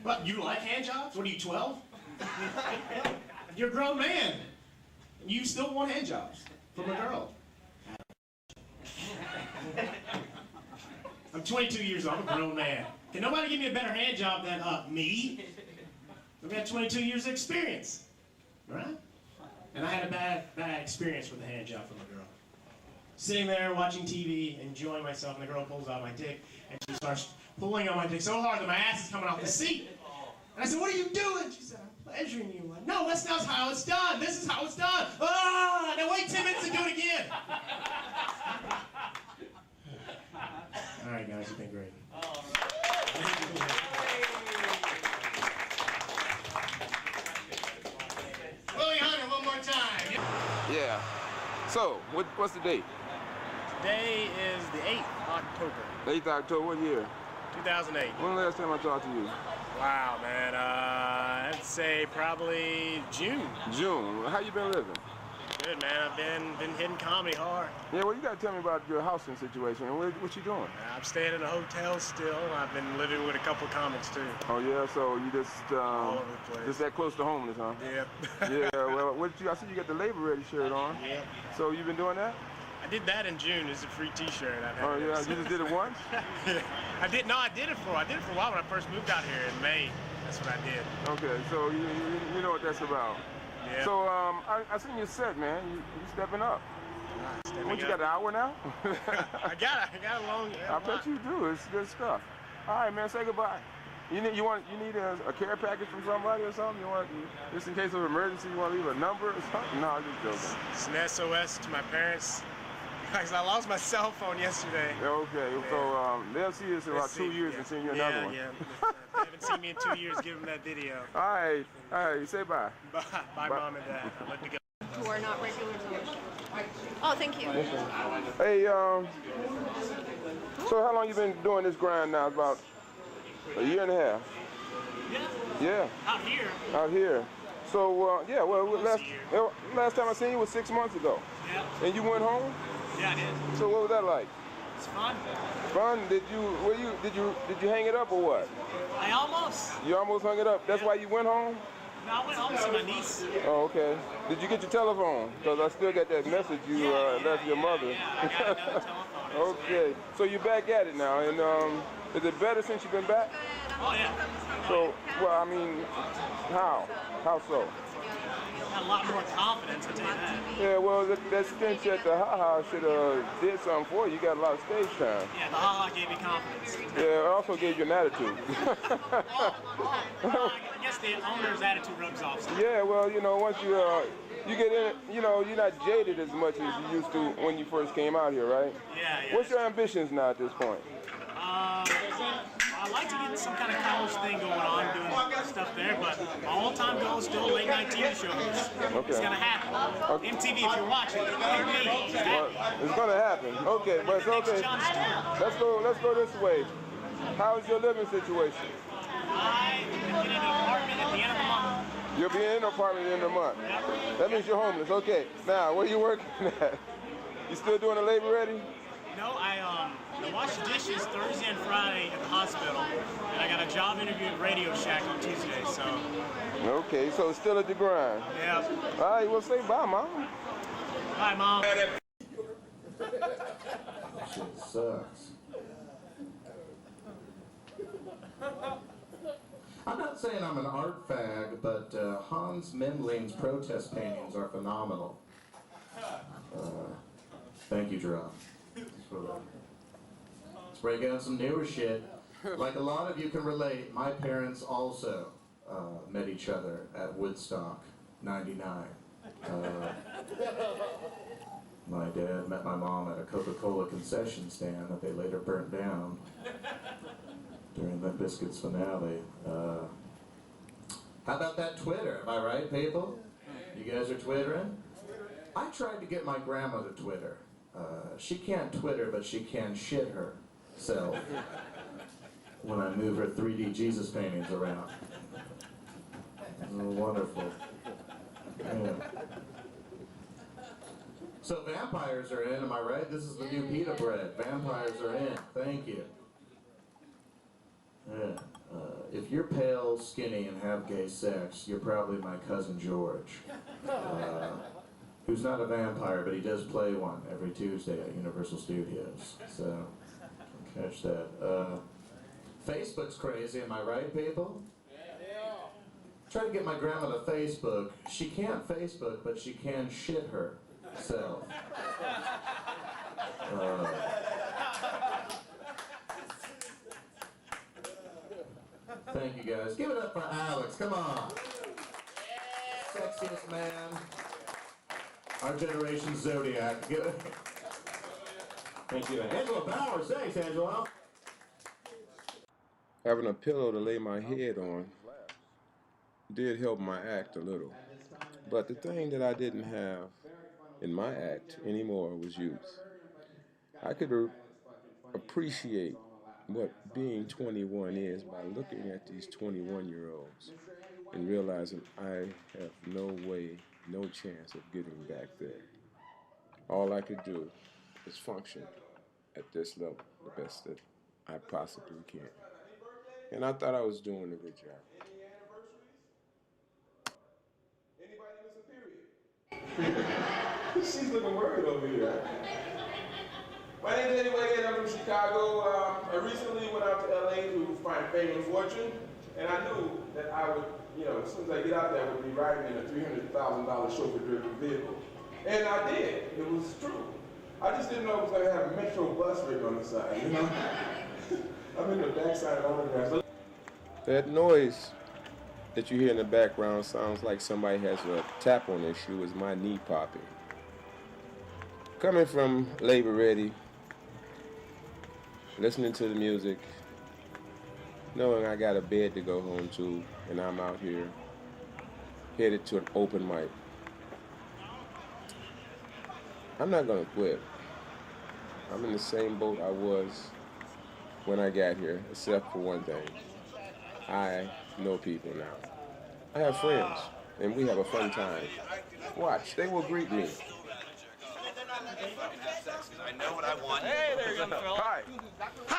What, you like hand jobs? What are you, 12? You're a grown man. And you still want hand jobs from a girl. I'm 22 years old. I'm a grown man. Can nobody give me a better hand job than me? I've got 22 years of experience, right? And I had a bad experience with a hand job from a girl. Sitting there watching TV, enjoying myself, and the girl pulls out my dick, and she starts pulling on my dick so hard that my ass is coming off the seat. And I said, "What are you doing?" She said, "I'm pleasuring you." I'm like, "No, that's not how it's done. This is how it's done." Ah! Now wait 10 minutes and do it again. All right, guys, you've been great. Willie Hunter, one more time. Yeah. So, what's the date? Today is the 8th of October. 8th October, what year? 2008. When the last time I talked to you? Wow, man. I'd say probably June. June. How you been living? Good, man. I've been hitting comedy hard. Yeah, well, you got to tell me about your housing situation. What you doing? I'm staying in a hotel still. I've been living with a couple of comics, too. Oh, yeah? So you just... all over the place. Just that close to homeless, huh? Yep. Yeah, well, I see you got the Labor Ready shirt on. Yep. So you been doing that? I did that in June. It's a free T-shirt. Oh, yeah? You just did it once? I did it for a while when I first moved out here in May. That's what I did. Okay, so you know what that's about. Yeah. So I seen your set, man. You stepping up. What, you got an hour now? I got a long. I bet you do. It's good stuff. All right, man. Say goodbye. You need a care package from somebody or something? You want, just in case of emergency, you want to leave a number or something? No, I'm just joking. It's an SOS to my parents. Because I lost my cell phone yesterday. Okay, yeah. So they'll see us in about 2 years and send you another one. Yeah. If they haven't seen me in 2 years, give them that video. All right. Say bye. Bye, Mom and Dad. I'd like to go. Who are not regulars on the show. Oh, thank you. Hey, so how long you been doing this grind now? About a year and a half. Yeah. Out here. Out here. So yeah, well, last time I seen you was 6 months ago. Yeah. And you went home? Yeah, I did. So what was that like? It's fun. Fun? Did you hang it up or what? I almost. You almost hung it up. That's why you went home? No, I went home to see my niece. Oh, okay. Did you get your telephone? Because I still got that message you left your mother. Yeah, I got another telephone. Okay. So you're back at it now, and is it better since you've been back? Oh yeah. So, well, I mean, how? How so? Got a lot more confidence, I'll tell you that. Yeah, well, that stench at the Ha-Ha should have did something for you. You got a lot of stage time. Yeah, the Ha-Ha gave me confidence. Yeah, it also gave you an attitude. I guess the owner's attitude rubs off. Yeah, well, you know, once you get in it, you know, you're not jaded as much as you used to when you first came out here, right? Yeah. What's your ambitions now at this point? I'd like to get some kind of college thing going on, doing stuff there, but my all-time goal is still late night TV shows. Okay. It's gonna happen. Okay. MTV, if you're watching, hear me. It's gonna happen. Okay, but it's okay. Let's go this way. How's your living situation? I am getting an apartment at the end of the month. You'll be in an apartment at the end of the month. Yep. That means you're homeless. Okay. Now, where you working at? You still doing the labor ready? No, I wash the dishes Thursday and Friday at the hospital, and I got a job interview at Radio Shack on Tuesday, so. Okay, so it's still at the grind. Yeah. All right, well, say bye, Mom. Bye, Mom. Shit sucks. I'm not saying I'm an art fag, but Hans Memling's protest paintings are phenomenal. Thank you, Gerard. Let's break out some newer shit. Like a lot of you can relate, my parents also met each other at Woodstock, '99. My dad met my mom at a Coca-Cola concession stand that they later burnt down during Limp Bizkit's finale. How about that Twitter? Am I right, people? You guys are twittering? I tried to get my grandma to Twitter. She can't Twitter, but she can shit herself when I move her 3D Jesus paintings around. It's wonderful. Yeah. So vampires are in, am I right? This is the new pita bread. Vampires are in. Thank you. Yeah. If you're pale, skinny, and have gay sex, you're probably my cousin George, who's not a vampire, but he does play one every Tuesday at Universal Studios. So, catch that. Facebook's crazy, am I right, people? Try to get my grandma to Facebook. She can't Facebook, but she can shit herself. Thank you, guys. Give it up for Alex. Come on. Sexiest man. Our generation's Zodiac. Give it. Thank you. Angela Bowers. Thanks, Angela. Having a pillow to lay my head on did help my act a little. But the thing that I didn't have in my act anymore was youth. I could appreciate what being 21 is by looking at these 21-year-olds and realizing I have no way, no chance of getting back there. All I could do is function at this level the best that I possibly can. And I thought I was doing a good job. She's looking worried over here. My name is Eddie Whitehead. I'm from Chicago. I recently went out to LA to find fame and fortune, and I knew that I would, as soon as I get out there, I would be riding in a $300,000 chauffeur-driven vehicle. And I did. It was true. I just didn't know it was going to have a Metro bus rig on the side, I'm in the backside of autographs. That noise that you hear in the background sounds like somebody has a tap on their shoe. Is my knee popping. Coming from Labor Ready, listening to the music, knowing I got a bed to go home to, and I'm out here headed to an open mic. I'm not gonna quit. I'm in the same boat I was when I got here, except for one thing. I know people now. I have friends, and we have a fun time. Watch, they will greet me. I know what I want. Hey, there you go, Phil. Hi. Hi.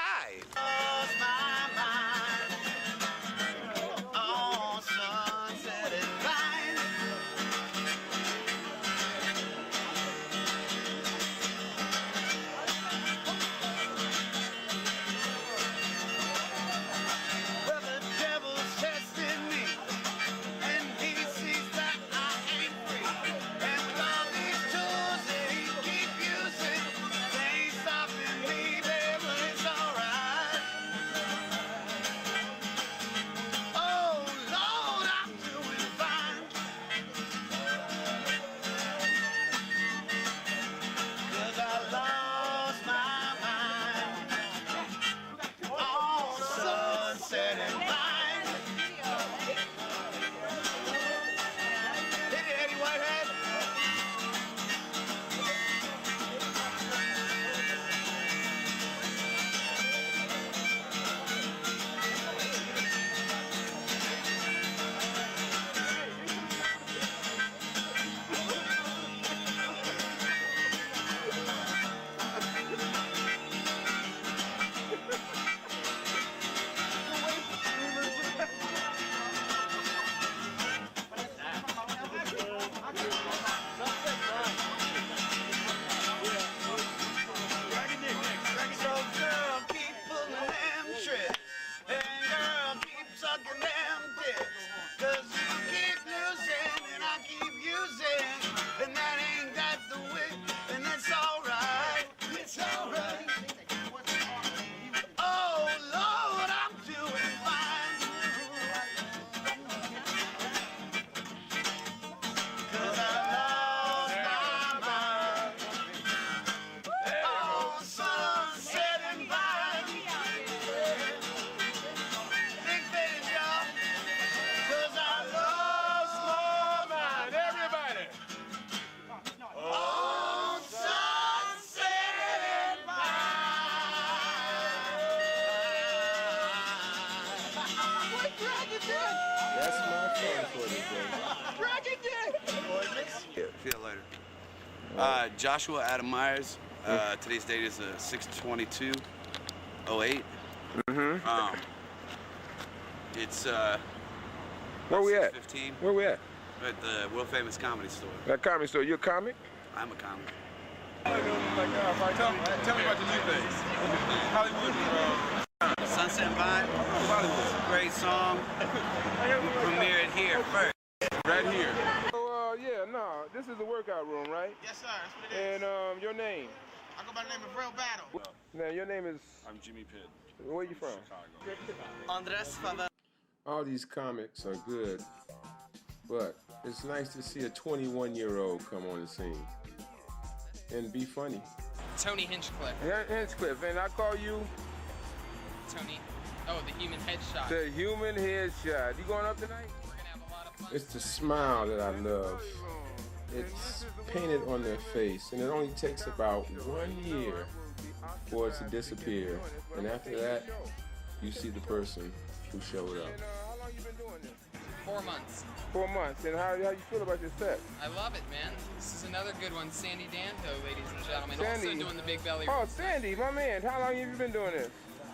Cause I See you later. Joshua Adam Myers. Today's date is 6/22/08. It's where we at? 15. Where we at? At the world famous comedy store. That comedy store. You a comic? I'm a comic. Tell me about your new thing. Hollywood. Sunset Vine. Great song. Premiere it here first. Right here. So, yeah, no, this is the workout room, right? Yes, sir. That's what it is. And your name? I go by the name of Real Battle. Now, your name is? I'm Jimmy Pitt. Where you from? Andres Favela. All these comics are good, but it's nice to see a 21-year-old come on the scene and be funny. Tony Hinchcliffe. Hinchcliffe, and I call you? Tony. Oh, the human headshot. The human headshot. You going up tonight? We're gonna have a lot of fun. It's the smile that I love. It's painted on their face, and it only takes about 1 year for it to disappear. And after that, you see the person who showed up. How long you been doing this? 4 months. 4 months. And how you feel about your set? I love it, man. This is another good one. Sandy Danto, ladies and gentlemen. Sandy. Also doing the big belly. Oh, Sandy, my man. How long have you been doing this?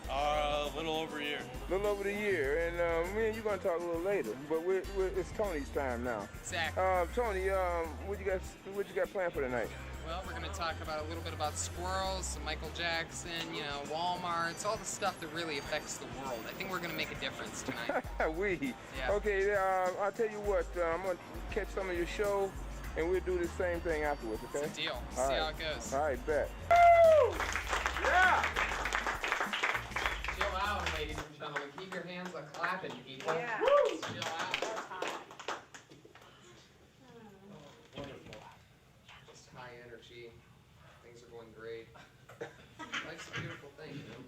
A little over a year. A little over the year. And me and you going to talk a little later. But it's Tony's time now. Exactly. Tony, what you got planned for tonight? Well, we're going to talk about a little bit about squirrels, some Michael Jackson, you know, Walmart's, all the stuff that really affects the world. I think we're going to make a difference tonight. Yeah. Okay, I'll tell you what, I'm going to catch some of your show, and we'll do the same thing afterwards, okay? It's a deal. See how it goes. All right, bet. Woo! Yeah! Chill out, ladies and gentlemen. Keep your hands clapping, people. Yeah. Woo! Chill out. High energy. Things are going great. Life's a beautiful thing, you know?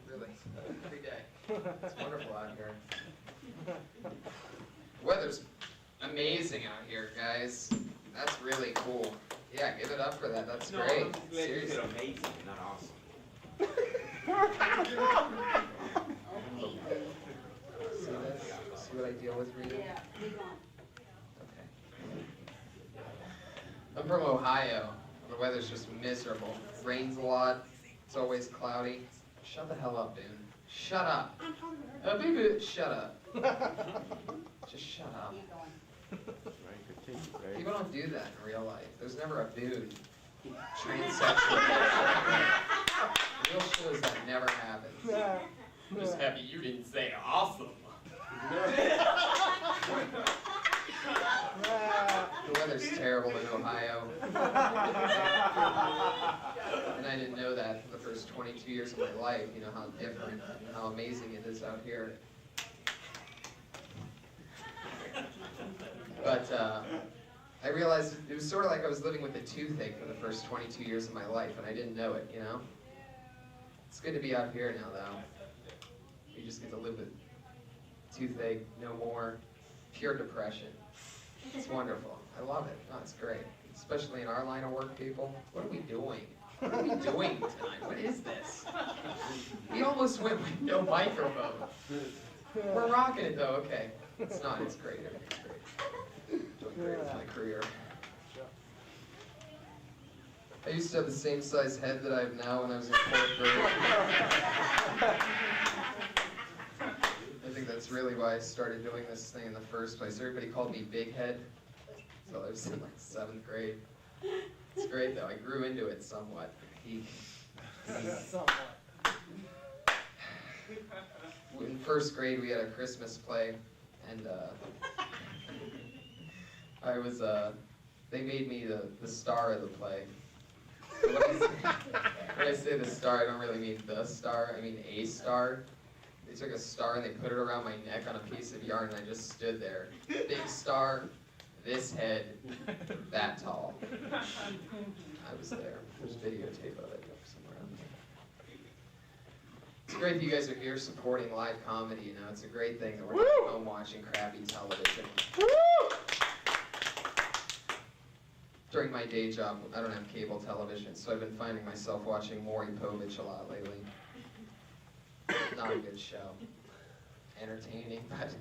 Really. Every day. It's wonderful out here. The weather's amazing out here, guys. That's really cool. Yeah, give it up for that. That's great. Seriously. Amazing, not awesome. See this? See what I deal with, Rita? Yeah, we want. Okay. I'm from Ohio. The weather's just miserable. Rains a lot. It's always cloudy. Shut the hell up, dude. Shut up. Baby, shut up. Just shut up. People don't do that in real life. There's never a dude. Transsexual. Real shows that never happens. I'm just happy you didn't say awesome. The weather's terrible in Ohio. And I didn't know that for the first 22 years of my life, you know, how different and how amazing it is out here. But I realized it was sort of like I was living with a toothache for the first 22 years of my life, and I didn't know it, you know? It's good to be out here now, though. You just get to live with toothache, no more, pure depression. It's wonderful. I love it. Oh, it's great. Especially in our line of work, people. What are we doing? What are we doing tonight? What is this? We almost went with no microphone. We're rocking it, though. Okay. It's not. It's great. Everything's great. Doing great with my career. I used to have the same size head that I have now when I was in 4th grade. I think that's really why I started doing this thing in the first place. Everybody called me Big Head until I was in like 7th grade. It's great though. I grew into it somewhat. In 1st grade we had a Christmas play, and I was they made me the star of the play. When I say the star, I don't really mean the star, I mean a star. They took a star and they put it around my neck on a piece of yarn, and I just stood there. Big star, this head, that tall. I was there. There's videotape of it somewhere on there. It's great that you guys are here supporting live comedy, you know. It's a great thing that we're not at home watching crappy television. During my day job, I don't have cable television, so I've been finding myself watching Maury Povich a lot lately. Not a good show. Entertaining, but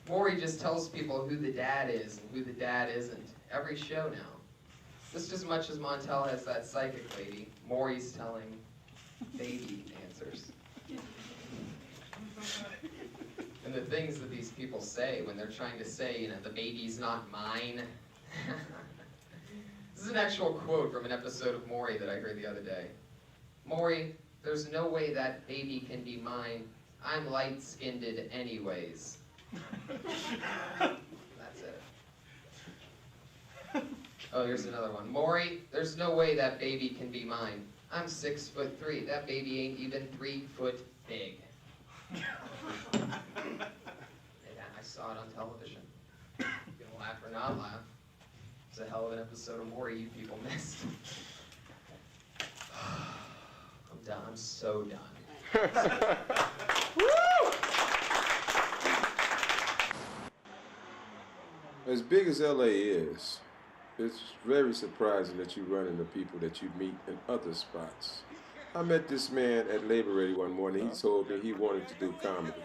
Maury just tells people who the dad is and who the dad isn't. Every show now. Just as much as Montel has that psychic lady, Maury's telling baby answers. And the things that these people say when they're trying to say, you know, the baby's not mine. This is an actual quote from an episode of Maury that I heard the other day. Maury, there's no way that baby can be mine. I'm light-skinned anyways. That's it. Oh, here's another one. Maury, there's no way that baby can be mine. I'm 6'3". That baby ain't even 3 foot big. I saw it on television. You can laugh or not laugh. It's a hell of an episode of Maury you people missed. I'm done. I'm so done. As big as LA is, it's very surprising that you run into people that you meet in other spots. I met this man at Labor Ready one morning. He told me he wanted to do comedy.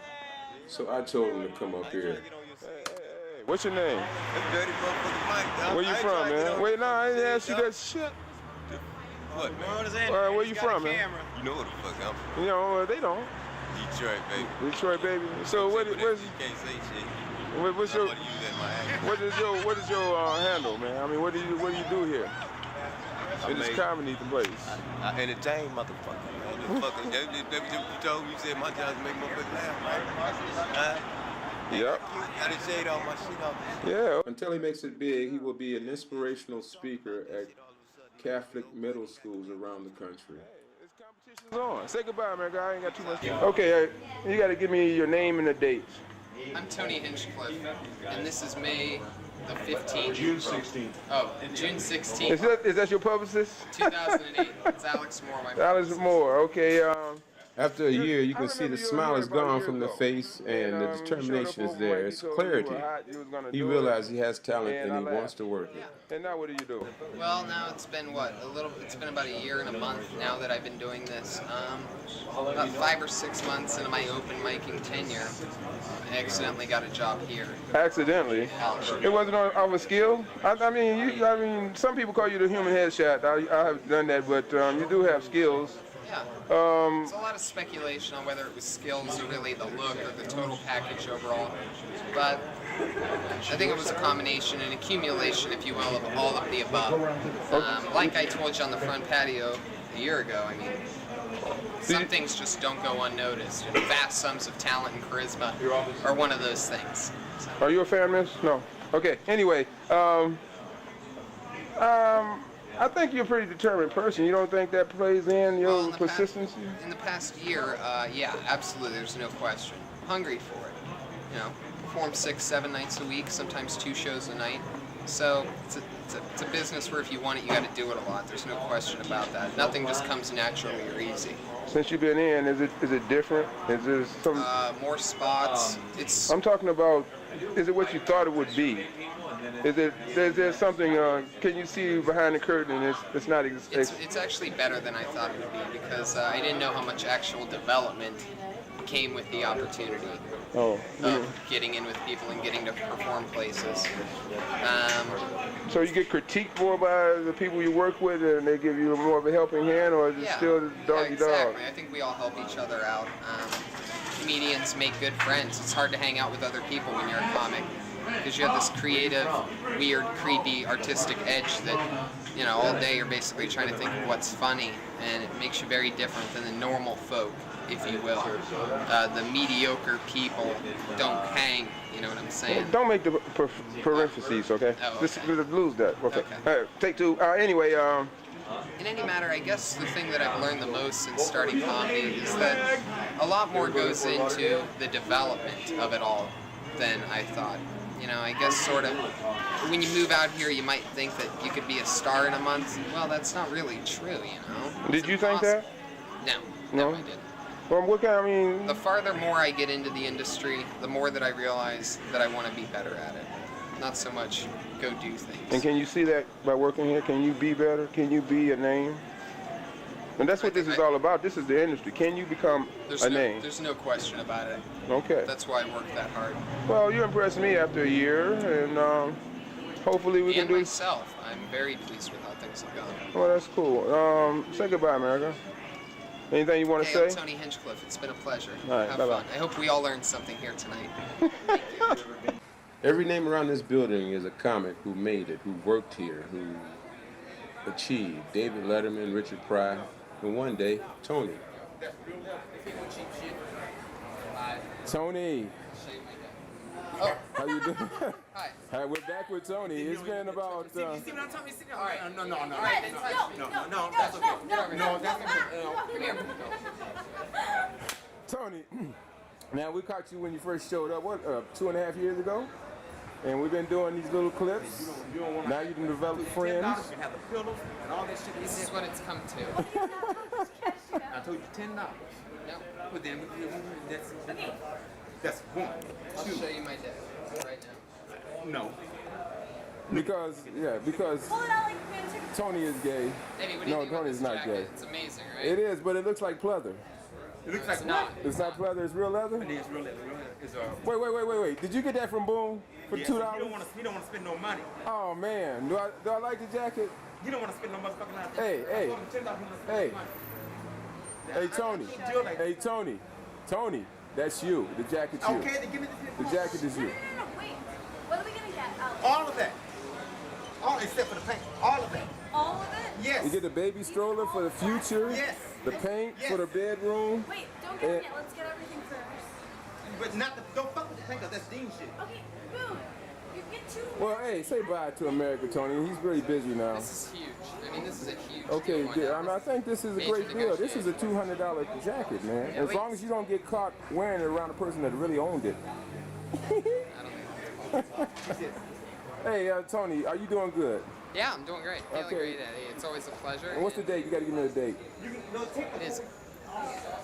So I told him to come up here. Hey, what's your name? Where you from, man? Wait, no, I didn't ask you that shit. What, man? Where you from, man? You know what the fuck I'm from. You know, they don't. Detroit, baby. Detroit, baby. So what's You can't say shit. what's your I'm gonna use that in my act. what is your handle, man? I mean, what do you do here? In this comedy place. I entertain motherfucker, man. That's what you told me. You said my job is to make motherfuckers laugh, right? Yep. I done shade all my shit off. Yeah. Until he makes it big, he will be an inspirational speaker at Catholic middle schools around the country. On. Say goodbye, man. I ain't got too much. Okay, you got to give me your name and the dates. I'm Tony Hinchcliffe, and this is May the 15th. June 16th. Oh, June 16th. Is that your publicist? 2008. It's Alex Moore, my Alex Moore. Okay. After a year, you can see the smile is gone from the face and the determination is there. It's clarity. He realized he has talent and he wants to work it. And now what do you do? Well, now it's been it's been about a year and a month now that I've been doing this. About 5 or 6 months into my open micing tenure, I accidentally got a job here. Accidentally? It wasn't off a skill? I mean, some people call you the human headshot. I haven't done that, but you do have skills. Yeah. There's a lot of speculation on whether it was skills or really the look or the total package overall. But I think it was a combination, an accumulation, if you will, of all of the above. Like I told you on the front patio a year ago, I mean, some things just don't go unnoticed. And vast sums of talent and charisma are one of those things. So. Are you a fan, miss? No. Okay. Anyway, I think you're a pretty determined person. You don't think that plays in your persistency? In the past year, yeah, absolutely. There's no question. Hungry for it. You know, perform 6-7 nights a week, sometimes 2 shows a night. So it's a business where if you want it, you got to do it a lot. There's no question about that. Nothing just comes naturally or easy. Since you've been in, is it different? Is there some more spots? I'm talking about. Is it what you thought it would be? Is there something? Can you see behind the curtain? And it's not. It's actually better than I thought it would be because I didn't know how much actual development came with the opportunity of getting in with people and getting to perform places. So you get critiqued more by the people you work with, and they give you more of a helping hand, or is it still doggy dog? Exactly. I think we all help each other out. Comedians make good friends. It's hard to hang out with other people when you're a comic because you have this creative, weird, creepy, artistic edge that, you know, all day you're basically trying to think of what's funny, and it makes you very different than the normal folk, if you will. The mediocre people don't hang, you know what I'm saying? Don't make the parentheses, okay? Oh, okay. Just lose that, okay? All right, take 2. Anyway, in any matter, I guess the thing that I've learned the most since starting comedy is that a lot more goes into the development of it all than I thought. You know, I guess sort of, when you move out here, you might think that you could be a star in a month. Well, that's not really true, you know? Did you think that? No, I didn't. Well, the farther more I get into the industry, the more that I realize that I want to be better at it. Not so much go do things. And can you see that by working here? Can you be better? Can you be a name? And that's what this is all about. This is the industry. Can you become a name? There's no question about it. Okay. That's why I work that hard. Well, you impressed me after a year, and hopefully we can And do. myself, I'm very pleased with how things have gone. Well, that's cool. Say goodbye, America. Anything you want to Hey, say? I'm Tony Hinchcliffe. It's been a pleasure. All right, Have bye-bye. fun. I hope we all learned something here tonight. Every name around this building is a comic who made it, who worked here, who achieved. David Letterman, Richard Pryor, and one day, Tony. Tony. Oh. How you doing? Hi. Hi, we're back with Tony. It's been about... See what I'm talking about? All right. No. All right, then No, that's okay. No, that's okay. Tony, now we caught you when you first showed up, what, 2.5 years ago? And we've been doing these little clips. Now you can develop friends. You can have the pillows and all that shit. This is what it's come to. I told you $10. No. But then that's one. I'll Two. show you my deck right now. No. Because Tony is gay. Eddie, what do you No, think about Tony's this not jacket? gay. It's amazing, right? It is, but it looks like pleather. It looks like not. It's not pleather, it's real leather? It's real leather. It's Wait. Did you get that from Boom for $2? You don't want to spend no money. Oh man, do I like the jacket? You don't want to spend no motherfucking money. Hey, Tony, that's you. The jacket's you. Okay, then give me The jacket is you. Wait, what are we gonna get? all of that. All except for the paint. All of that. All of it? Yes. You get the baby stroller for the future. Yes. The paint for the bedroom. Wait, don't get it yet. Let's get everything first. But don't fuck with the paint, 'cause that's Dean shit. Okay, boom. You get two. Well, hey, say bye to America, Tony. He's really busy now. This is huge. I mean, this is a huge Okay, deal. good. I think this is a great deal. This is a $200 jacket, man. Yeah, as wait. long as you don't get caught wearing it around a person that really owned it. Hey, Tony, are you doing good? Yeah, I'm doing great. Feeling Okay. great, Eddie. It's always a pleasure. And what's the date? You got to give me the date. It is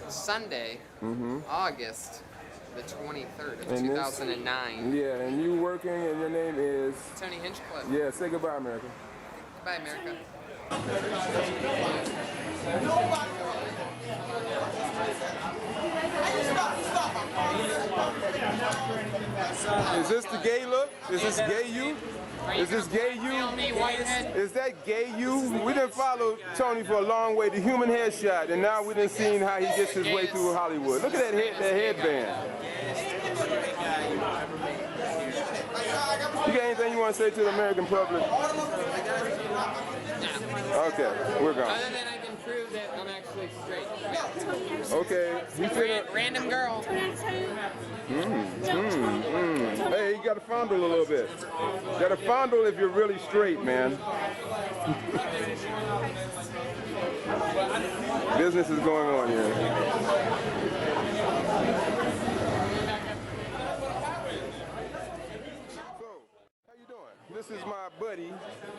Sunday, August the 23rd of And this- 2009. Yeah, and you working, and your name is? Tony Hinchcliffe. Yeah, say goodbye, America. Goodbye, America. Is this the gay look? Is this gay you? Is this gay you? Is that gay you? We done followed Tony for a long way, the human headshot, and now we done seen how he gets his way through Hollywood. Look at that headband. You got anything you want to say to the American public? Okay, we're gone. Other than I can prove that I'm actually straight. Okay, Random girl. Hey, you got to fondle a little bit. Got to fondle if you're really straight, man. Business is going on here. This is my buddy,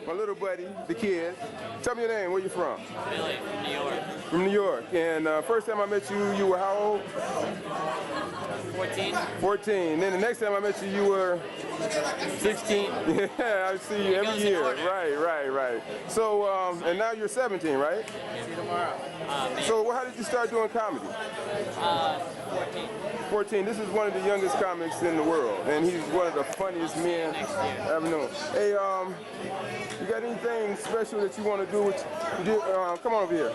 my little buddy, the kid. Tell me your name, where you from? Billy, from New York. From New York. And first time I met you, you were how old? 14. 14. Then the next time I met you, you were 16. Yeah, I see you every year. Right. So, and now you're 17, right? See you tomorrow. So how did you start doing comedy? 14. 14. This is one of the youngest comics in the world, and he's one of the funniest men I've ever known. Hey, you got anything special that you want to do? Come on over here.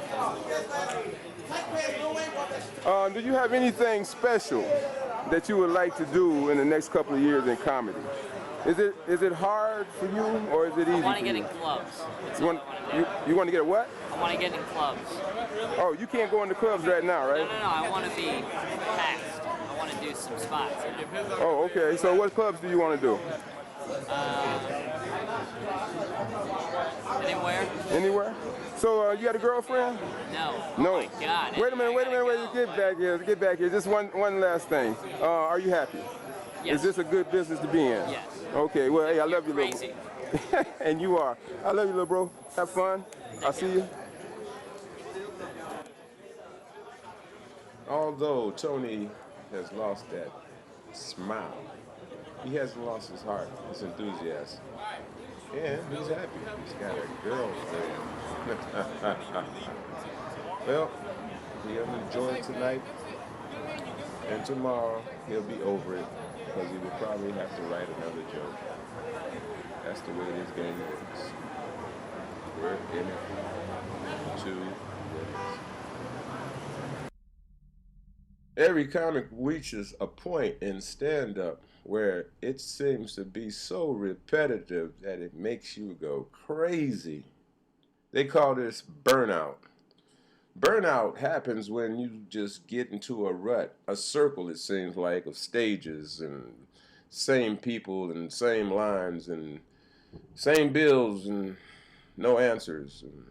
Do you have anything special that you would like to do in the next couple of years in comedy? Is it hard for you, or is it easy? I want to for get you? in clubs. You want to get what? I want to get in clubs. Oh, you can't go into clubs right now, right? No. I want to be passed. I want to do some spots. Oh, okay. So what clubs do you want to do? Anywhere? Anywhere? So you got a girlfriend? No. No. Oh my God. Wait a minute. Get back here. Just one last thing. Are you happy? Yes. Is this a good business to be in? Yes. Okay. Well, hey, I love you, little. Crazy. And you are. I love you, little bro. Have fun. I'll see you. Although Tony has lost that smile, he hasn't lost his heart, his enthusiasm. And he's happy. He's got a girlfriend. Well, he'll enjoy it tonight. And tomorrow he'll be over it because he will probably have to write another joke. That's the way this game works. We're in it to win it. Every comic reaches a point in stand-up where it seems to be so repetitive that it makes you go crazy. They call this burnout. Burnout happens when you just get into a rut, a circle, it seems like, of stages and same people and same lines and same bills and no answers. And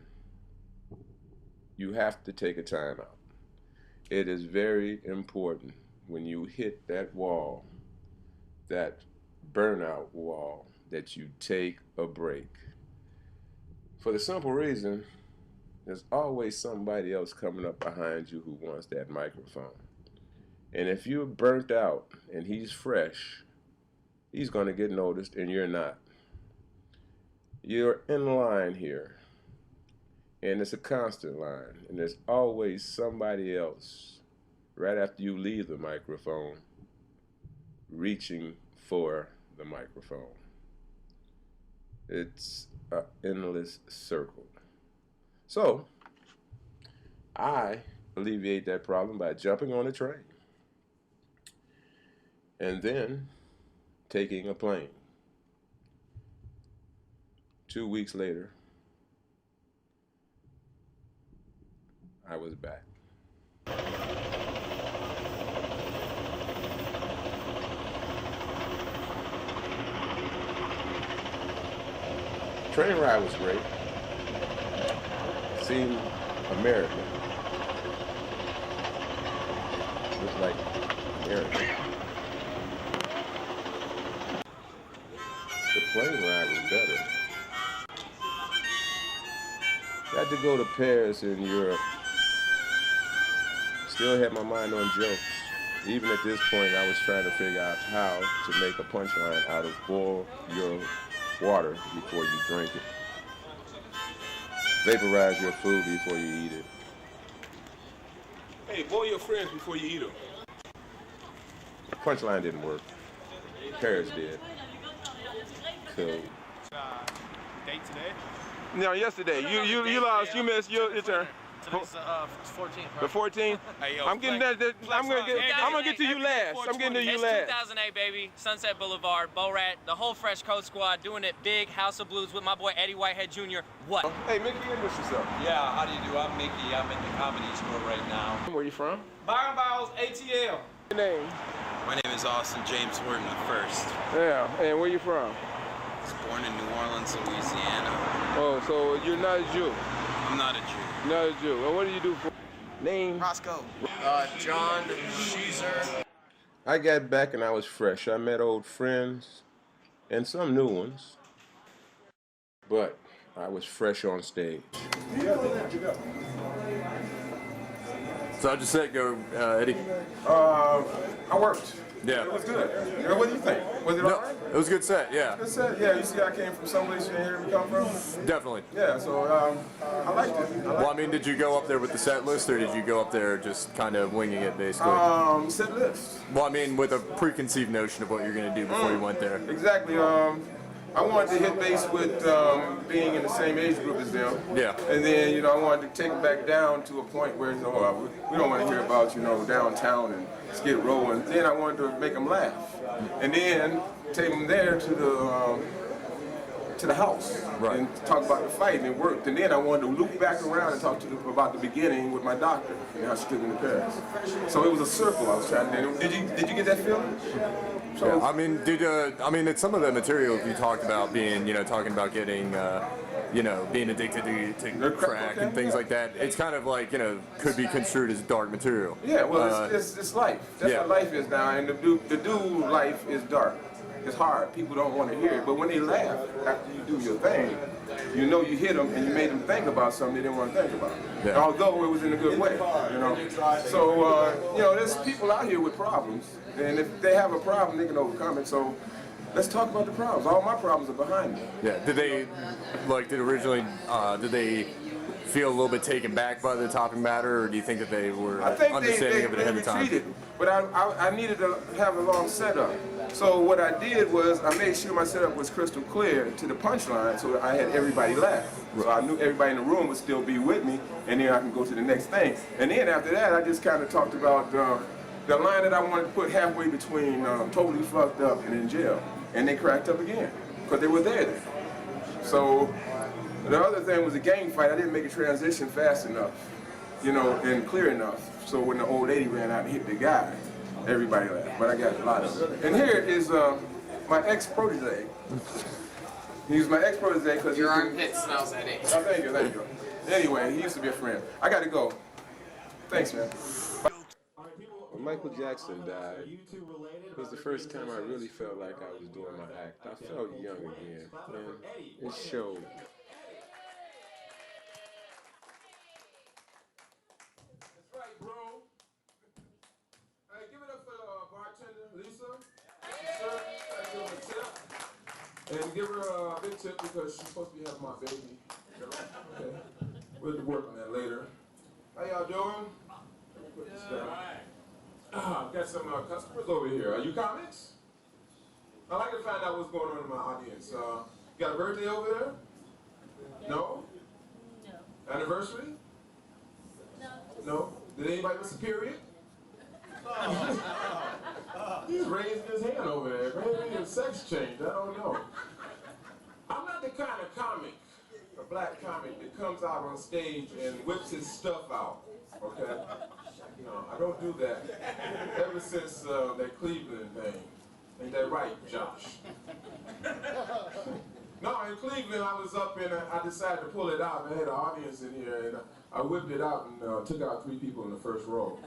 you have to take a time out. It is very important when you hit that wall, that burnout wall, that you take a break. For the simple reason, there's always somebody else coming up behind you who wants that microphone. And if you're burnt out and he's fresh, he's going to get noticed and you're not. You're in line here. And it's a constant line. And there's always somebody else right after you leave the microphone reaching for the microphone. It's an endless circle. So, I alleviate that problem by jumping on a train and then taking a plane. 2 weeks later, I was back. Train ride was great. Seeing America was like America. The plane ride was better. Got to go to Paris in Europe. Still had my mind on jokes. Even at this point, I was trying to figure out how to make a punchline out of boil your water before you drink it. Vaporize your food before you eat it. Hey, boil your friends before you eat them. Punchline didn't work. Paris did. So. Date today? No, yesterday. You lost. You missed your turn. Today's 14th. The 14th? Hey, yo, I'm getting that. I'm gonna get to you last. I'm getting to you It's last. 2008, baby. Sunset Boulevard, Bo Rat, the whole Fresh Coat Squad doing it big. House of Blues with my boy Eddie Whitehead Jr. What? Hey, Mickey, introduce yourself. Yeah, how do you do? I'm Mickey. I'm in the comedy store right now. Where you from? Byron Bowles, ATL. Your name? My name is Austin James Horton I. Yeah, and where you from? I was born in New Orleans, Louisiana. Oh, so you're not a Jew? I'm not a Jew. Not a Jew. Well, what do you do for? Name? Roscoe. John Sheezer. I got back and I was fresh. I met old friends and some new ones, but I was fresh on stage. So how'd your set go, Eddie? I worked. Yeah. It was good. What do you think? Was it all right? It was a good set, yeah. Good set? Yeah, you see I came from someplace you didn't hear me come from? Definitely. Yeah, so I liked it. Well, I mean, did you go up there with the set list, or did you go up there just kind of winging it, basically? Set list. Well, I mean, with a preconceived notion of what you're going to do before you went there. Exactly. I wanted to hit base with being in the same age group as them. Yeah. And then, I wanted to take it back down to a point where, we don't want to hear about, downtown and Skid Row. And then I wanted to make them laugh. And then take them there to the house and talk about the fight, and it worked. And then I wanted to loop back around and talk to them about the beginning with my doctor and how she took me to Paris. So it was a circle I was trying to do. Did you get that feeling? So, yeah, I mean, it's some of the material you talked about being, talking about getting, being addicted to crack and things like that. It's kind of like, could be construed as dark material. Yeah, well, it's life. That's what life is now, and the dude life is dark. It's hard. People don't want to hear it, but when they laugh after you do your thing, you hit them and you made them think about something they didn't want to think about. Yeah. Although it was in a good way, So, there's people out here with problems, and if they have a problem, they can overcome it. So, let's talk about the problems. All my problems are behind me. Yeah. Did they feel a little bit taken back by the topic matter, or do you think that they were understanding of it ahead of time? But I needed to have a long setup. So what I did was I made sure my setup was crystal clear to the punchline so that I had everybody laugh. So I knew everybody in the room would still be with me, and then I can go to the next thing. And then after that, I just kind of talked about the line that I wanted to put halfway between totally fucked up and in jail. And they cracked up again, because they were there then. So the other thing was a gang fight. I didn't make a transition fast enough, you know, and clear enough. So when the old lady ran out and hit the guy, everybody laughed, but I got a lot of it. And here is my ex-protege. He's my ex-protege because your armpit smells, Eddie. Oh, thank you, thank you. Anyway, he used to be a friend. I got to go. Thanks, man. When Michael Jackson died, it was the first time I really felt like I was doing my act. I felt young again, and it showed. That's right, bro. Hey, give it up for bartender Lisa. Sir, give her a tip. And give her a big tip because she's supposed to be having my baby. Okay. We'll have to work on that later. How y'all doing? Let me put this down. I've got some customers over here. Are you comics? I'd like to find out what's going on in my audience. You got a birthday over there? No? No. Anniversary? No. No? Did anybody miss a period? He's raising his hand over there. Maybe a sex change. I don't know. I'm not the kind of comic, a black comic, that comes out on stage and whips his stuff out. Okay? No, I don't do that. Ever since that Cleveland thing. Ain't that right, Josh? No, in Cleveland I was up and I decided to pull it out and I had an audience in here and I whipped it out and took out 3 people in the first row.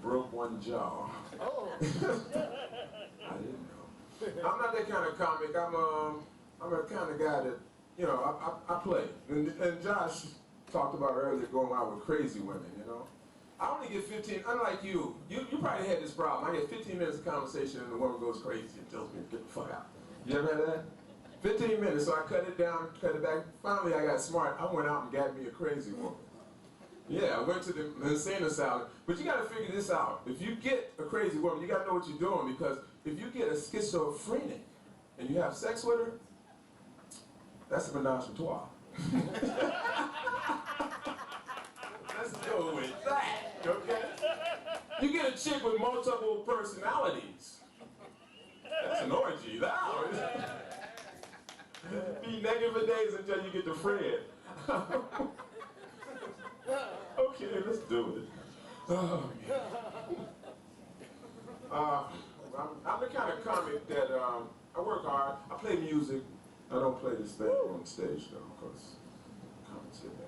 Broke one jaw. Oh. I didn't know. I'm not that kind of comic. I'm a kind of guy that, you know, I play. And Josh talked about earlier going out with crazy women, you know. I only get 15, unlike you probably had this problem. I get 15 minutes of conversation and the woman goes crazy and tells me to get the fuck out. You ever had that? 15 minutes, so I cut it down, cut it back. Finally, I got smart. I went out and got me a crazy woman. Yeah, I went to the insane asylum. But you got to figure this out. If you get a crazy woman, you got to know what you're doing because if you get a schizophrenic and you have sex with her, that's a menage a trois. Let's go with that, okay? You get a chick with multiple personalities. That's an orgy. Be naked for days until you get to Fred. Okay, let's do it. Oh, man. I'm the kind of comic that I work hard. I play music. I don't play this thing on stage though, because comics get bad.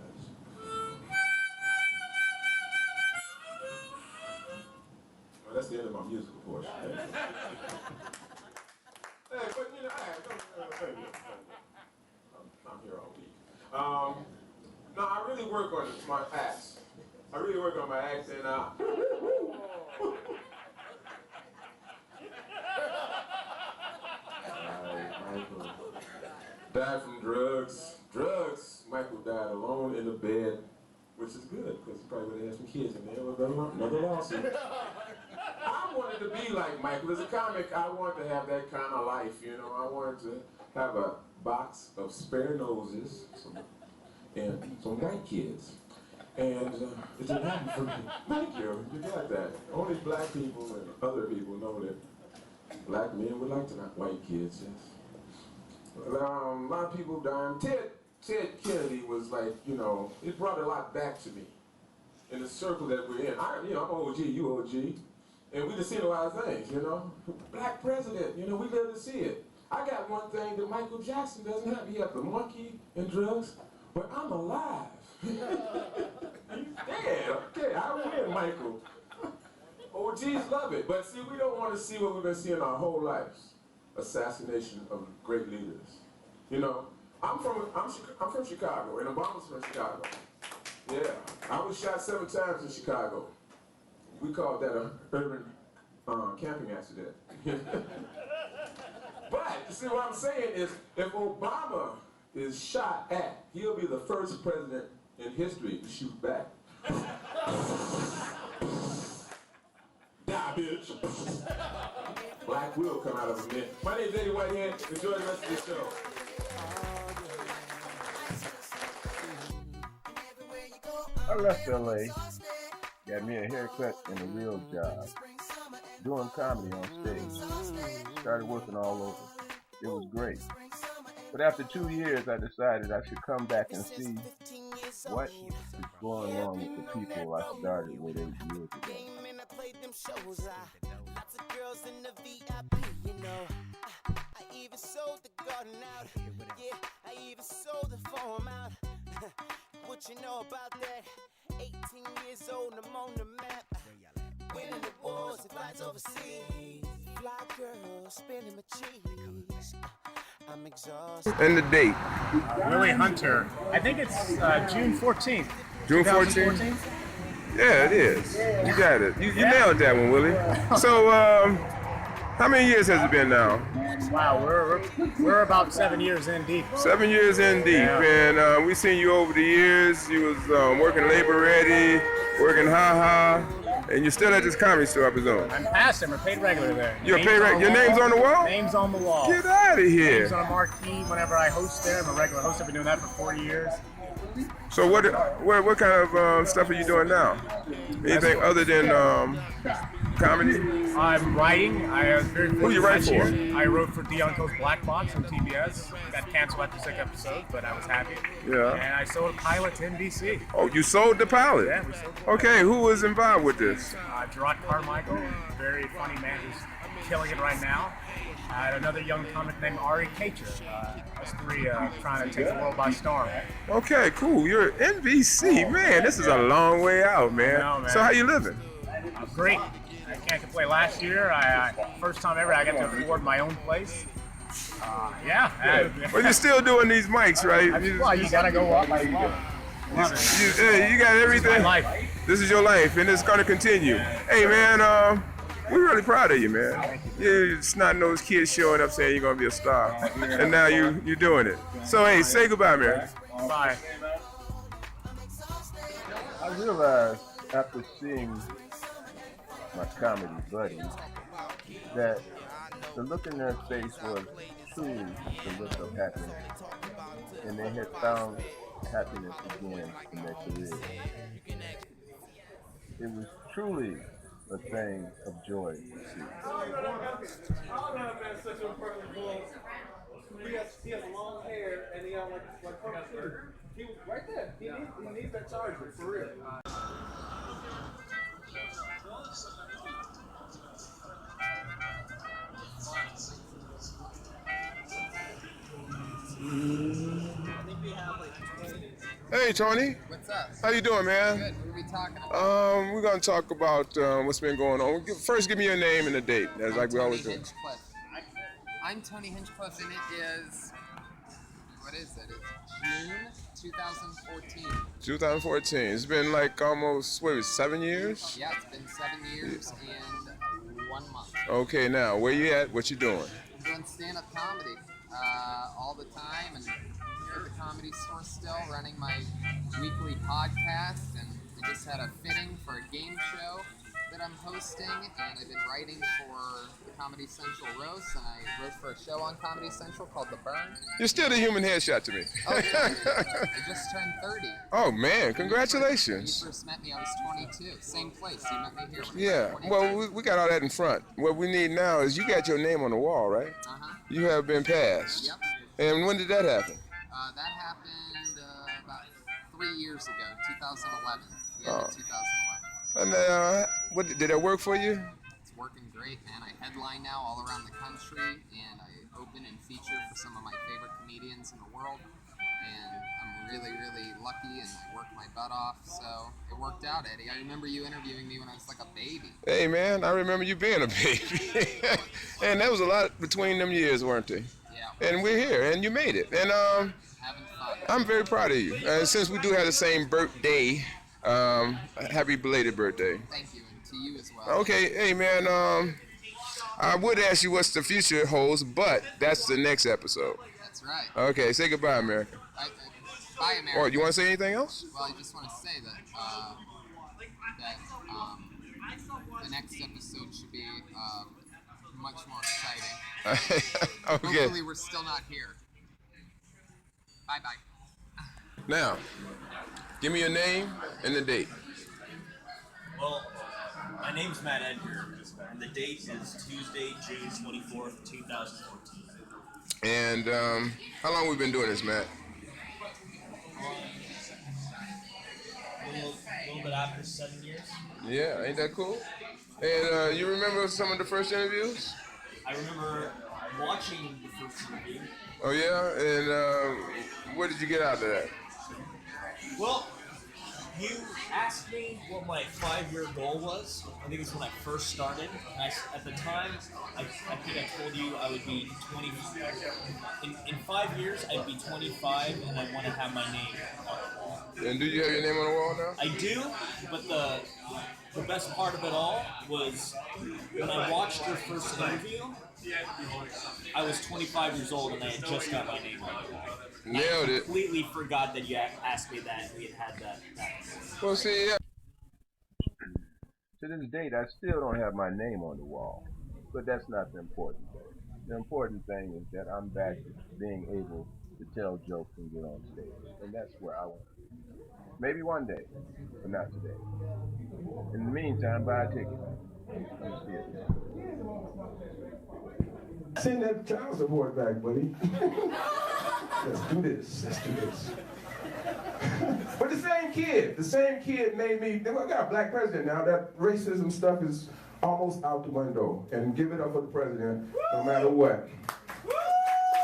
Well, that's the end of my musical portion. Hey, but you know, thank you. I'm here all week. No, I really work on my acts. I really work on my acts and Michael died from drugs. Michael died alone in the bed, which is good because he probably would have had some kids in there with another lawsuit. I wanted to be like Michael. As a comic, I wanted to have that kind of life, you know. I wanted to have a box of spare noses and some white kids. And it didn't happen for me. Thank you. You got that. Only black people and other people know that black men would like to have white kids, yes. A lot of people dying. Ted Kennedy was like, you know, it brought a lot back to me in the circle that we're in. I'm OG, you OG. And we just seen a lot of things, you know. Black president, you know, we live to see it. I got one thing that Michael Jackson doesn't have. He has the monkey and drugs, but I'm alive. He's dead. Okay, I win, Michael. OGs love it, but see, we don't want to see what we've been seeing our whole lives: assassination of great leaders. You know, I'm from Chicago, and Obama's from Chicago. Yeah, I was shot 7 times in Chicago. We called that an urban camping accident. But you see, what I'm saying is, if Obama is shot at, he'll be the first president in history to shoot back. Die. bitch. Black will come out of a minute. My name is Eddie Whitehead. Enjoy the rest of the show. I left LA, got me a haircut and a real job. Doing comedy on stage. Started working all over. It was great. But after 2 years, I decided I should come back and see what is going on with the people I started with 8 years ago. Lots of girls in the VIP, you know. I even sold the garden out. Yeah, I even sold the farm out. What you know about that? 18 years old, I'm on the map. Winning the wars and fights overseas. Fly girl, spinning my cheese. I'm exhausted. And the date? Willie Hunter. I think it's June 14th. June 14th? Yeah, it is. You got it. You nailed that one, Willie. So, how many years has it been now? Wow, we're about 7 years in deep. 7 years in deep, Yeah. and we seen you over the years. You was working Labor Ready, working Ha Ha, and you're still at this comedy store, I presume. I'm past him. We're paid regular there. You're paid regular. Your name's on the wall? Name's on the wall. Get out of here. Name's on a marquee whenever I host there. I'm a regular host. I've been doing that for 40 years. So what kind of stuff are you doing now? Anything other than comedy? I'm writing. I was very Who you write last for? year. I wrote for Dion Co's Black Box on TBS. Got canceled after 6 episodes, but I was happy. Yeah. And I sold a pilot to NBC. Oh, you sold the pilot? Yeah, we sold the Okay, who was involved with this? Gerard Carmichael, very funny man who's killing it right now. Another young comic named Ari Kacher. Us three trying to take the world by storm. Okay, cool. You're NBC. Man, this is a long way out, man. I know, man. So how you living? Great. I can't complain. Last year, first time ever, I got to afford my own place. But you're still doing these mics, right? Well, you gotta go up. You got everything. This is my life. This is your life, and it's gonna continue. Hey, man, we're really proud of you, man. You're snot-nosed kids showing up saying you're gonna be a star, and now you're doing it. So, hey, say goodbye, man. Bye. I realized after seeing my comedy buddies that the look in their face was truly the look of happiness, and they had found happiness again in their career. It was truly a thing of joy to see. He has long hair and he got like he was right there. He needs that charger for real. Hey, Tony. What's up? How you doing, man? Good. What are we talking about? We're gonna talk about what's been going on. First, give me your name and the date, as like we always do. I'm Tony Hinchcliffe, and it is, what is it? It's June 2014. 2014. It's been like almost, what was it, 7 years? Yeah, it's been 7 years and 1 month. Okay, now, where you at? What you doing? I'm doing stand-up comedy all the time, and here at the Comedy Store still, running my weekly podcast, and we just had a fitting for a game show that I'm hosting, and I've been writing for the Comedy Central Roast, and I wrote for a show on Comedy Central called The Burn. You're still the human headshot to me. Oh, yeah. I just turned 30. Oh, man, When you congratulations. first met me, I was 22. Same place. You met me here. Yeah, well, we got all that in front. What we need now is you got your name on the wall, right? Uh-huh. You have been passed. Yep. And when did that happen? That happened about 3 years ago, 2011. Yeah, Oh. 2011. And what did that work for you? It's working great, man. I headline now all around the country, and I open and feature for some of my favorite comedians in the world. And I'm really, really lucky, and I work my butt off. So it worked out, Eddie. I remember you interviewing me when I was like a baby. Hey, man, I remember you being a baby. And that was a lot between them years, weren't they? Yeah. And we're here, and you made it. And Having fun. I'm very proud of you. Since we do have the same birthday, happy belated birthday. Thank you, and to you as well. Okay, hey, man, I would ask you what's the future holds, but that's the next episode. That's right. Okay, say goodbye, America. Bye, America. Or you want to say anything else? Well, I just want to say that the next episode should be much more exciting. Okay. Hopefully we're still not here. Bye-bye. Now, give me your name and the date. Well, my name's Matt Edgar, and the date is Tuesday, June 24th, 2014. And how long we been doing this, Matt? A little bit after 7 years. Yeah, ain't that cool? And you remember some of the first interviews? I remember watching the first interview. Oh yeah, and what did you get out of that? Well, you asked me what my 5-year goal was. I think it's when I first started. And at the time, I think I told you I would be 20. In 5 years, I'd be 25, and I want to have my name on the wall. And do you have your name on the wall now? I do, but the best part of it all was when I watched your first interview, I was 25 years old and I had just got my name on the wall. Nailed it. I completely forgot that you asked me that and we had that. Well, see, yeah. To this date, I still don't have my name on the wall, but that's not the important thing. The important thing is that I'm back to being able to tell jokes and get on stage, and that's where I want to be. Maybe one day, but not today. In the meantime, buy a ticket. Come see it. Send that child support back, buddy. Let's do this. Let's do this. But the same kid made me. I got a black president now. That racism stuff is almost out the window. And give it up for the president, no matter what.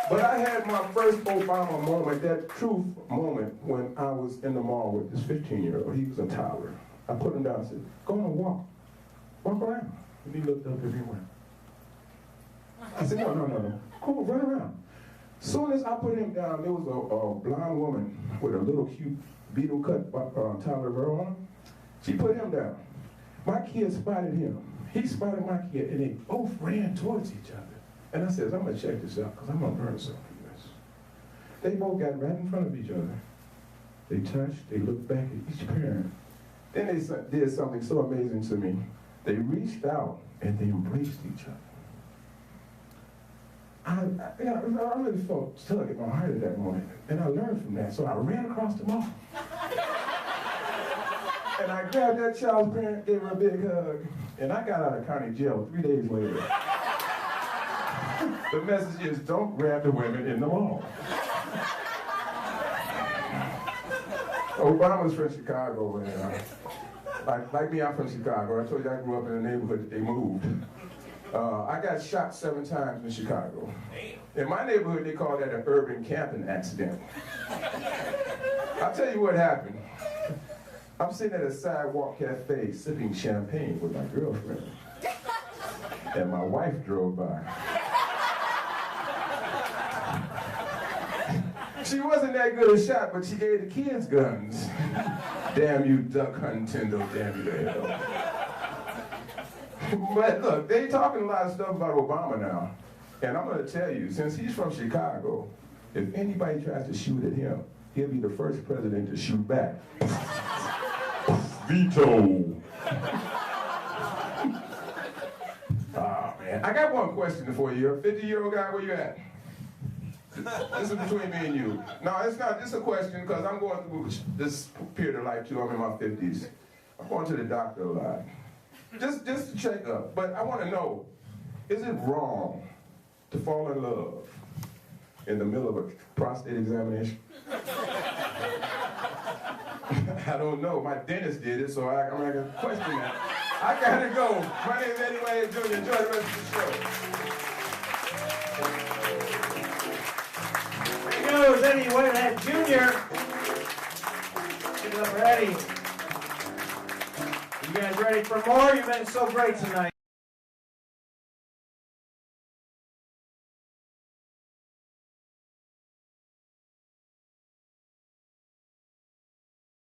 But I had my first Obama moment, that truth moment, when I was in the mall with this 15-year-old. He was a toddler. I put him down and said, go on a walk. Walk around. And he looked up everywhere. I said, no. Go run around. Soon as I put him down, there was a blonde woman with a little cute beetle cut toddler girl on. She put him down. My kid spotted him. He spotted my kid, and they both ran towards each other. And I said, I'm going to check this out, because I'm going to learn something from this. They both got right in front of each other. They touched, they looked back at each parent. Then they did something so amazing to me. They reached out, and they embraced each other. I really felt tug at my heart at that moment, and I learned from that, so I ran across the mall. And I grabbed that child's parent, gave her a big hug, and I got out of county jail 3 days later. The message is, don't grab the women in the mall. Obama's from Chicago, and like me, I'm from Chicago. I told you I grew up in a neighborhood that they moved. I got shot 7 times in Chicago. In my neighborhood, they call that an urban camping accident. I'll tell you what happened. I'm sitting at a sidewalk cafe sipping champagne with my girlfriend. And my wife drove by. She wasn't that good a shot, but she gave the kids guns. Damn you, duck hunting Tyndall, damn you to hell. But look, they talking a lot of stuff about Obama now. And I'm going to tell you, since he's from Chicago, if anybody tries to shoot at him, he'll be the first president to shoot back. Veto. Oh, man. I got one question for you. You're a 50-year-old guy, where you at? This is between me and you. No, it's not. This is a question because I'm going through this period of life too. I'm in my 50s. I'm going to the doctor a lot. Just to check up. But I want to know, is it wrong to fall in love in the middle of a prostate examination? I don't know. My dentist did it, so I'm not going to question that. I got to go. My name is Eddie Whitehead Jr. Enjoy the rest of the show. There goes Eddie Whitehead Jr. Give it up for Eddie. You guys ready for more? You've been so great tonight.